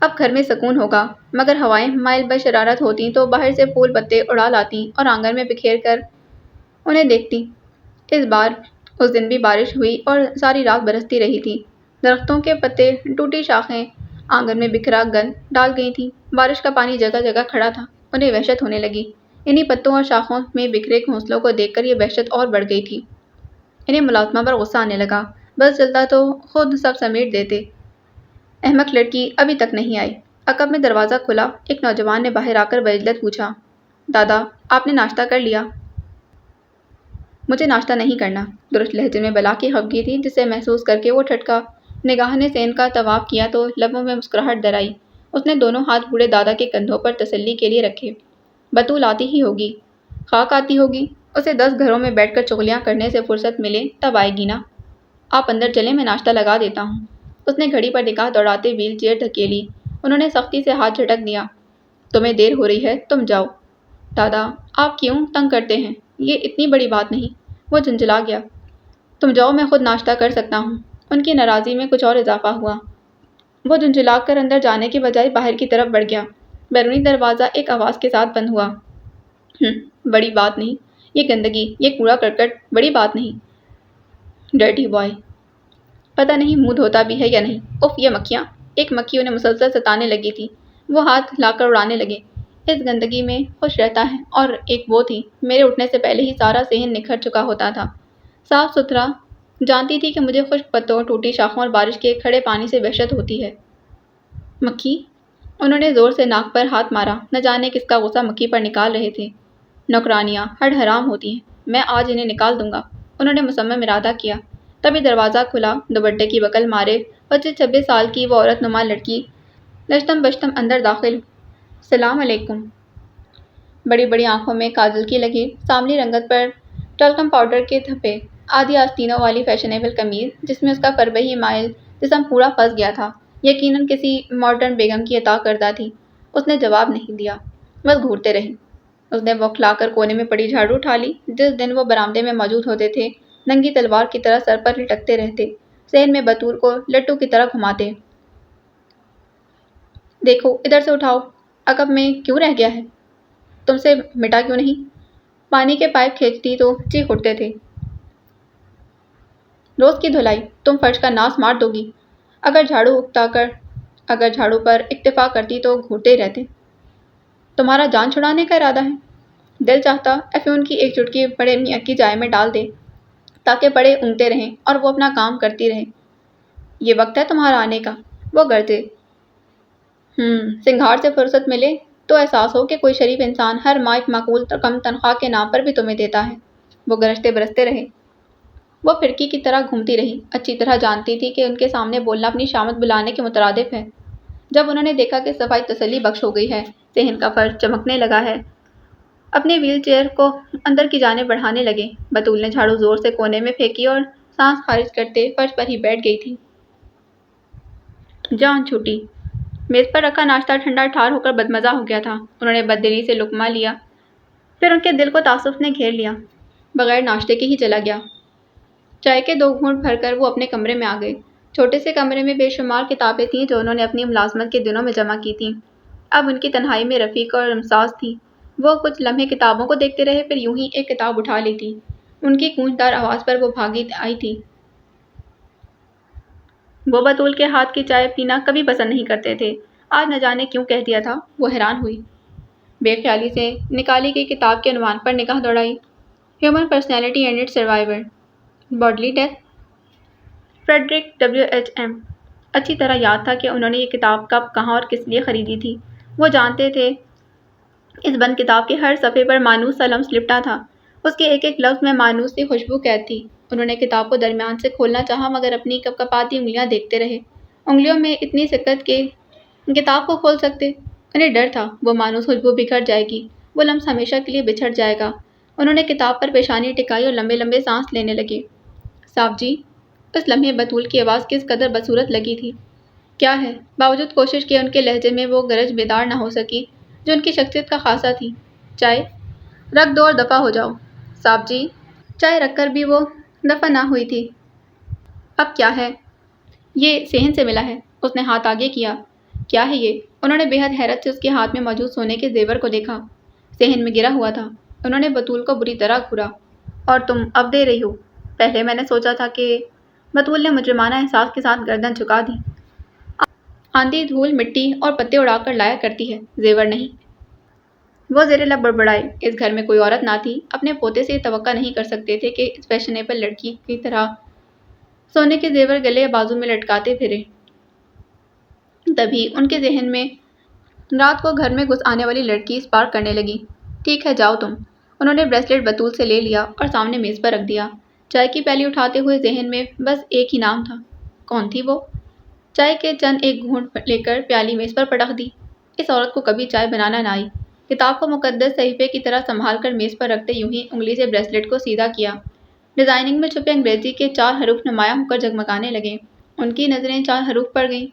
اب گھر میں سکون ہوگا۔ مگر ہوائیں مائل بشرارت ہوتیں تو باہر سے پھول پتے اڑا لاتی اور آنگن میں بکھیر کر انہیں دیکھتی۔ اس دن بھی بارش ہوئی اور ساری رات برستی رہی تھی۔ درختوں کے پتے، ٹوٹی شاخیں آنگن میں بکھرا گند ڈال گئی تھیں۔ بارش کا پانی جگہ جگہ کھڑا تھا۔ انہیں وحشت ہونے لگی۔ انہی پتوں اور شاخوں میں بکھرے گھونسلوں کو دیکھ کر یہ وحشت اور بڑھ گئی تھی۔ انہیں ملازمہ پر غصہ آنے لگا۔ بس چلتا تو خود سب سمیٹ دیتے۔ احمق لڑکی ابھی تک نہیں آئی۔ عقب میں دروازہ کھلا۔ ایک نوجوان نے باہر آ کر بعجلت پوچھا، دادا، آپ نے ناشتہ کر لیا؟ مجھے ناشتہ نہیں کرنا۔ درست لہجے میں بلا کی خفگی تھی، جسے محسوس کر کے وہ ٹھٹکا۔ نگاہ نے سین کا طواف کیا تو لبوں میں مسکراہٹ در آئی۔ اس نے دونوں ہاتھ بوڑھے دادا کے کندھوں پر تسلی کے لیے رکھے۔ بطول آتی ہی ہوگی، خاک آتی ہوگی، اسے 10 گھروں میں بیٹھ کر چغلیاں کرنے سے فرصت ملے تب آئے گی نا۔ آپ اندر چلیں، میں ناشتہ لگا دیتا ہوں۔ اس نے گھڑی پر نگاہ دوڑاتے وہیل چیئر دھکیلی۔ انہوں نے سختی سے ہاتھ جھٹک دیا۔ تمہیں دیر ہو رہی ہے، تم جاؤ۔ دادا، آپ کیوں تنگ کرتے ہیں؟ یہ اتنی بڑی بات نہیں۔ وہ جھنجھلا گیا۔ تم جاؤ، میں خود ناشتہ کر سکتا ہوں۔ ان کی ناراضی میں کچھ اور اضافہ ہوا۔ وہ جھنجھلا کر اندر جانے کے بجائے باہر کی طرف بڑھ گیا۔ بیرونی دروازہ ایک آواز کے ساتھ بند ہوا۔ بڑی بات نہیں، یہ گندگی، یہ کوڑا کرکٹ، بڑی بات نہیں۔ Dirty boy. پتہ نہیں منہ دھوتا بھی ہے یا نہیں۔ اف، یہ مکھیاں۔ ایک مکھی انہیں مسلسل ستانے لگی تھی۔ وہ ہاتھ لا کر اڑانے لگے۔ اس گندگی میں خوش رہتا ہے، اور ایک وہ تھی، میرے اٹھنے سے پہلے ہی سارا صحن نکھر چکا ہوتا تھا، صاف ستھرا۔ جانتی تھی کہ مجھے خشک پتوں، ٹوٹی شاخوں اور بارش کے کھڑے پانی سے وحشت ہوتی ہے۔ مکھی؟ انہوں نے زور سے ناک پر ہاتھ مارا۔ نہ جانے کس کا غصہ مکھی پر نکال رہے تھے۔ نوکرانیاں ہڈ حرام ہوتی ہیں، میں آج انہیں نکال دوں گا، انہوں نے مصمم ارادہ کیا۔ تبھی دروازہ کھلا۔ دوپٹے کی بکل مارے 25-26 سال کی وہ عورت نما لڑکی لشتم بشتم اندر داخل ہوئی۔ سلام علیکم۔ بڑی بڑی آنکھوں میں کاجل کی لکیر، سانولی رنگت پر ٹلکم پاؤڈر کے دھبے، آدھی آستینوں والی فیشنیبل قمیض جس میں اس کا فربہی مائل جسم پورا پھنس گیا تھا، یقیناً کسی ماڈرن بیگم کی عطا کردہ تھی۔ اس نے جواب نہیں دیا، بس گھورتے رہی۔ اس نے بوکھلا کر کونے میں پڑی جھاڑو اٹھا لی۔ جس دن وہ برآمدے میں موجود ہوتے تھے، ننگی تلوار کی طرح سر پر لٹکتے رہتے، ذہن میں بطور کو لٹو کی طرح گھماتے۔ دیکھو، ادھر سے اٹھاؤ، عقب میں کیوں رہ گیا ہے؟ تم سے مٹا کیوں نہیں؟ پانی کے پائپ کھینچتی تو چیخ اٹھتے تھے۔ روز کی دھلائی، تم فرش کا ناس مار دو گی۔ اگر جھاڑو پر اکتفا کرتی تو گھورتے رہتے۔ تمہارا جان چھڑانے کا ارادہ ہے؟ دل چاہتا افیون کی ایک چٹکی بڑے میاں کی چائے میں ڈال دے تاکہ بڑے اونگتے رہیں اور وہ اپنا کام کرتی رہے۔ یہ وقت ہے تمہارا آنے کا، وہ گردے۔ سنگھار سے فرصت ملے تو احساس ہو کہ کوئی شریف انسان ہر ماہ ایک معقول کم تنخواہ کے نام پر بھی تمہیں دیتا ہے۔ وہ گرجتے برستے رہے۔ وہ پھرکی کی طرح گھومتی رہی، اچھی طرح جانتی تھی کہ ان کے سامنے بولنا اپنی شامت بلانے کے مترادف ہے۔ جب انہوں نے دیکھا کہ صفائی تسلی بخش ہو گئی ہے، صحن کا فرش چمکنے لگا ہے، اپنے ویل چیئر کو اندر کی جانب بڑھانے لگے، بطول نے جھاڑو زور سے کونے میں پھینکی اور سانس خارج کرتے فرش پر ہی بیٹھ گئی تھی۔ جان چھوٹی۔ میز پر رکھا ناشتہ ٹھنڈا ٹھار ہو کر بدمزہ ہو گیا تھا۔ انہوں نے بددلی سے لقمہ لیا، پھر ان کے دل کو تعصب نے گھیر لیا۔ بغیر ناشتے کے ہی چلا گیا۔ چائے کے 2 گھونٹ بھر کر وہ اپنے کمرے میں آ گئے۔ چھوٹے سے کمرے میں بے شمار کتابیں تھیں جو انہوں نے اپنی ملازمت کے دنوں میں جمع کی تھیں۔ اب ان کی تنہائی میں رفیق اور امساس تھی۔ وہ کچھ لمحے کتابوں کو دیکھتے رہے، پھر یوں ہی ایک کتاب اٹھا لی تھی۔ ان کی گونجدار آواز پر وہ بھاگی آئی تھی۔ وہ بطول کے ہاتھ کی چائے پینا کبھی پسند نہیں کرتے تھے، آج نہ جانے کیوں کہہ دیا تھا۔ وہ حیران ہوئی، بے خیالی سے نکالی گئی کتاب کے عنوان پر نگاہ دوڑائی۔ Human personality and its survival, bodily death, Frederic WH اچھی طرح یاد تھا کہ انہوں نے یہ کتاب کب، کہاں اور کس لیے خریدی تھی۔ وہ جانتے تھے اس بند کتاب کے ہر صفحے پر مانوس سا لمس لپٹا تھا، اس کے ایک ایک لفظ میں مانوس سی خوشبو قید تھی۔ انہوں نے کتاب کو درمیان سے کھولنا چاہا مگر اپنی کپکپاتی انگلیاں دیکھتے رہے، انگلیوں میں اتنی سکت کہ کتاب کو کھول سکتے۔ انہیں ڈر تھا وہ مانوس خوشبو بکھر جائے گی، وہ لمس ہمیشہ کے لیے بچھڑ جائے گا۔ انہوں نے کتاب پر پیشانی ٹکائی اور لمبے لمبے سانس لینے لگے۔ صاحب جی، اس لمحے بطول کی آواز کس قدر بدصورت لگی تھی۔ کیا ہے؟ باوجود کوشش کے ان کے لہجے میں وہ گرج بیدار نہ ہو سکی جو ان کی شخصیت کا خاصہ تھی۔ چائے رکھ دو اور دفع ہو جاؤ۔ صاحب جی۔ چائے رکھ کر بھی وہ دفع نہ ہوئی تھی۔ اب کیا ہے؟ یہ صحن سے ملا ہے۔ اس نے ہاتھ آگے کیا۔ کیا ہے یہ؟ انہوں نے بے حد حیرت سے اس کے ہاتھ میں موجود سونے کے زیور کو دیکھا۔ صحن میں گرا ہوا تھا۔ انہوں نے بطول کو بری طرح گھورا۔ اور تم اب دے رہی ہو؟ پہلے میں نے سوچا تھا کہ… بطول نے مجرمانہ احساس کے ساتھ گردن جھکا دی۔ آندھی دھول مٹی اور پتے اڑا کر لایا کرتی ہے، زیور نہیں۔ وہ زیر لب بڑبڑائے۔ اس گھر میں کوئی عورت نہ تھی، اپنے پوتے سے یہ توقع نہیں کر سکتے تھے کہ اس فیشنیبل لڑکی کی طرح سونے کے زیور گلے یا بازو میں لٹکاتے پھرے۔ تبھی ان کے ذہن میں رات کو گھر میں گھس آنے والی لڑکی اسپارک کرنے لگی۔ ٹھیک ہے، جاؤ تم۔ انہوں نے بریسلیٹ بطول سے لے لیا اور سامنے میز پر رکھ دیا۔ چائے کی پیالی اٹھاتے ہوئے ذہن میں بس ایک ہی نام تھا۔ کون تھی وہ؟ چائے کے چند ایک گھونٹ لے کر پیالی میز پر پٹک دی۔ اس عورت کو کبھی چائے بنانا نہ آئی۔ کتاب کو مقدس صحیفے کی طرح سنبھال کر میز پر رکھتے یوں ہی انگلی سے بریسلیٹ کو سیدھا کیا۔ ڈیزائننگ میں چھپے انگریزی کے 4 حروف نمایاں ہو کر جگمگانے لگے۔ ان کی نظریں 4 حروف پر گئیں۔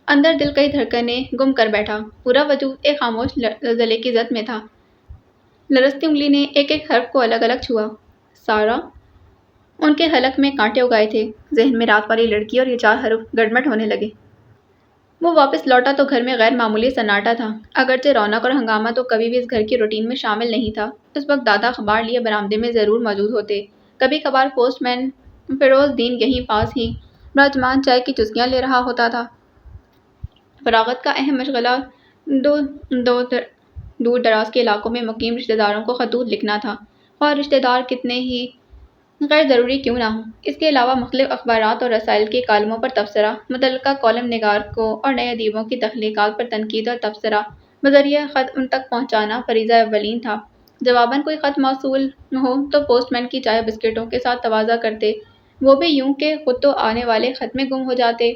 اندر دل کئی دھڑکنیں گم کر بیٹھا، پورا وجود ایک خاموش زلزلے کی زد میں تھا۔ لرزتی انگلی نے ایک ایک حرف کو الگ الگ چھوا۔ سارا۔ ان کے حلق میں کانٹے اگائے تھے۔ ذہن میں رات والی لڑکی اور یہ 4 حروف گڑمٹ ہونے لگے۔ وہ واپس لوٹا تو گھر میں غیر معمولی سناٹا تھا۔ اگرچہ رونق اور ہنگامہ تو کبھی بھی اس گھر کی روٹین میں شامل نہیں تھا، اس وقت دادا اخبار لیے برآمدے میں ضرور موجود ہوتے۔ کبھی کبھار پوسٹ مین فیروز دین یہیں پاس ہی براجمان چائے کی چسکیاں لے رہا ہوتا تھا۔ فراغت کا اہم مشغلہ دور دراز کے علاقوں میں مقیم رشتہ داروں کو خطوط لکھنا تھا، اور رشتہ دار کتنے ہی غیر ضروری کیوں نہ ہوں۔ اس کے علاوہ مختلف اخبارات اور رسائل کے کالموں پر تبصرہ، متعلقہ کالم نگار کو اور نئے ادیبوں کی تخلیقات پر تنقید اور تبصرہ بذریعہ خط ان تک پہنچانا فریضہ اولین تھا۔ جواباً کوئی خط موصول ہو تو پوسٹ مین کی چائے بسکٹوں کے ساتھ تواضع کرتے، وہ بھی یوں کہ خود تو آنے والے خط میں گم ہو جاتے،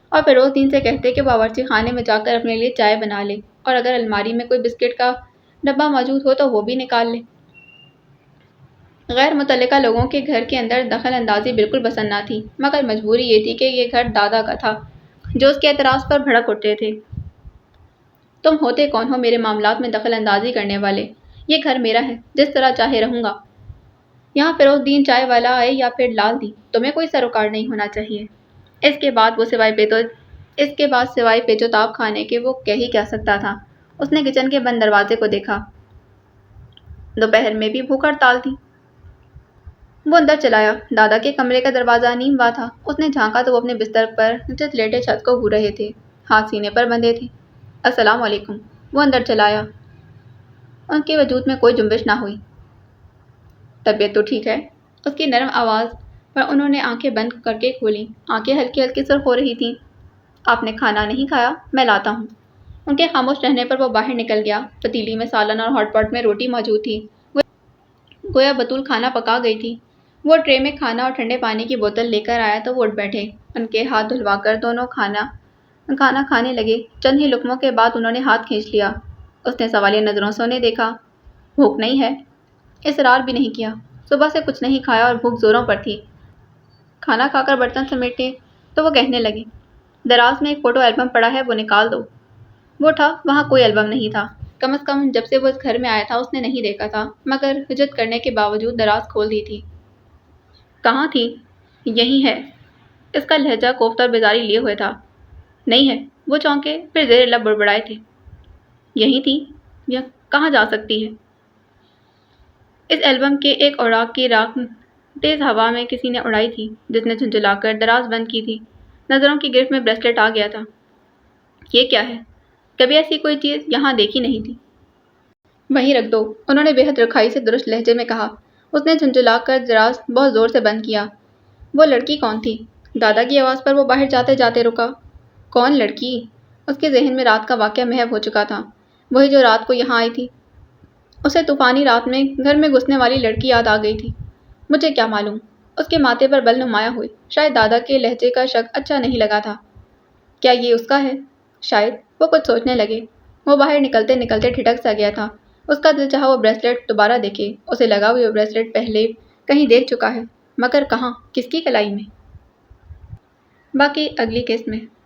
اور فیروز دین سے کہتے کہ باورچی خانے میں جا کر اپنے لیے چائے بنا لے، اور اگر الماری میں کوئی بسکٹ کا ڈبہ موجود ہو تو وہ بھی نکال لے۔ غیر متعلقہ لوگوں کے گھر کے اندر دخل اندازی بالکل پسند نہ تھی، مگر مجبوری یہ تھی کہ یہ گھر دادا کا تھا جو اس کے اعتراض پر بھڑک اٹھتے تھے۔ تم ہوتے کون ہو میرے معاملات میں دخل اندازی کرنے والے؟ یہ گھر میرا ہے، جس طرح چاہے رہوں گا۔ یہاں فیروز دین چائے والا آئے یا پھر لال دی، تمہیں کوئی سروکار نہیں ہونا چاہیے۔ اس کے بعد سوائے پیچو تاب کھانے کے وہ کیا ہی کہہ سکتا تھا۔ اس نے کچن کے بند دروازے کو دیکھا۔ دوپہر میں بھی بھوک ہڑتال تھی۔ وہ اندر چلایا۔ دادا کے کمرے کا دروازہ نیم وا تھا۔ اس نے جھانکا تو وہ اپنے بستر پر چت لیٹے چھت کو گھور رہے تھے، ہاتھ سینے پر بندھے تھے۔ السلام علیکم۔ وہ اندر چلایا۔ ان کے وجود میں کوئی جنبش نہ ہوئی۔ طبیعت تو ٹھیک ہے؟ اس کی نرم آواز پر انہوں نے آنکھیں بند کر کے کھولیں۔ آنکھیں ہلکی ہلکی سرخ ہو رہی تھیں۔ آپ نے کھانا نہیں کھایا؟ میں لاتا ہوں۔ ان کے خاموش رہنے پر وہ باہر نکل گیا۔ پتیلی میں سالن اور ہاٹ پاٹ میں روٹی موجود تھی۔ گویا بطول کھانا پکا گئی تھی۔ وہ ٹرے میں کھانا اور ٹھنڈے پانی کی بوتل لے کر آیا تو وہ اٹھ بیٹھے۔ ان کے ہاتھ دھلوا کر دونوں کھانا کھانے لگے۔ چند ہی لقموں کے بعد انہوں نے ہاتھ کھینچ لیا۔ اس نے سوالیہ نظروں سے انہیں دیکھا۔ بھوک نہیں ہے؟ اصرار بھی نہیں کیا۔ صبح سے کچھ نہیں کھایا اور بھوک زوروں پر تھی۔ کھانا کھا کر برتن سمیٹے تو وہ کہنے لگے، دراز میں ایک فوٹو البم پڑا ہے، وہ نکال دو۔ وہ اٹھا، وہاں کوئی البم نہیں تھا۔ کم از کم جب سے وہ اس گھر میں آیا تھا اس نے نہیں دیکھا تھا، مگر ہجرت کرنے کے باوجود دراز کھول دی تھی۔ کہاں تھی؟ یہی ہے۔ اس کا لہجہ کوفتہ اور بیزاری لیے ہوئے تھا۔ نہیں ہے۔ وہ چونکے، پھر زیر لب بڑبڑائے تھے۔ یہی تھی؟ یا کہاں جا سکتی ہے؟ اس البم کے ایک اوراق کی راکھ تیز ہوا میں کسی نے اڑائی تھی، جس نے جھنجھلا کر دراز بند کی تھی۔ نظروں کی گرفت میں بریسلیٹ آ گیا تھا۔ یہ کیا ہے؟ کبھی ایسی کوئی چیز یہاں دیکھی نہیں تھی۔ وہیں رکھ دو، انہوں نے بے حد رکھائی سے درست لہجے میں کہا۔ اس نے جھنجھلا کر دراز بہت زور سے بند کیا۔ وہ لڑکی کون تھی؟ دادا کی آواز پر وہ باہر جاتے جاتے رکا۔ کون لڑکی؟ اس کے ذہن میں رات کا واقعہ محو ہو چکا تھا، وہی جو رات کو یہاں آئی تھی۔ اسے طوفانی رات میں گھر میں گھسنے والی لڑکی یاد آ گئی تھی۔ مجھے کیا معلوم؟ اس کے ماتھے پر بل نمایاں ہوئے۔ شاید دادا کے لہجے کا شک اچھا نہیں لگا تھا۔ کیا یہ اس کا ہے؟ شاید۔ وہ کچھ سوچنے لگے۔ وہ باہر نکلتے نکلتے ٹھٹک سا گیا تھا۔ اس کا دل چاہا وہ بریسلیٹ دوبارہ دیکھے۔ اسے لگا وہ بریسلیٹ پہلے کہیں دیکھ چکا ہے، مگر کہاں، کس کی کلائی میں؟ باقی اگلی قسط میں۔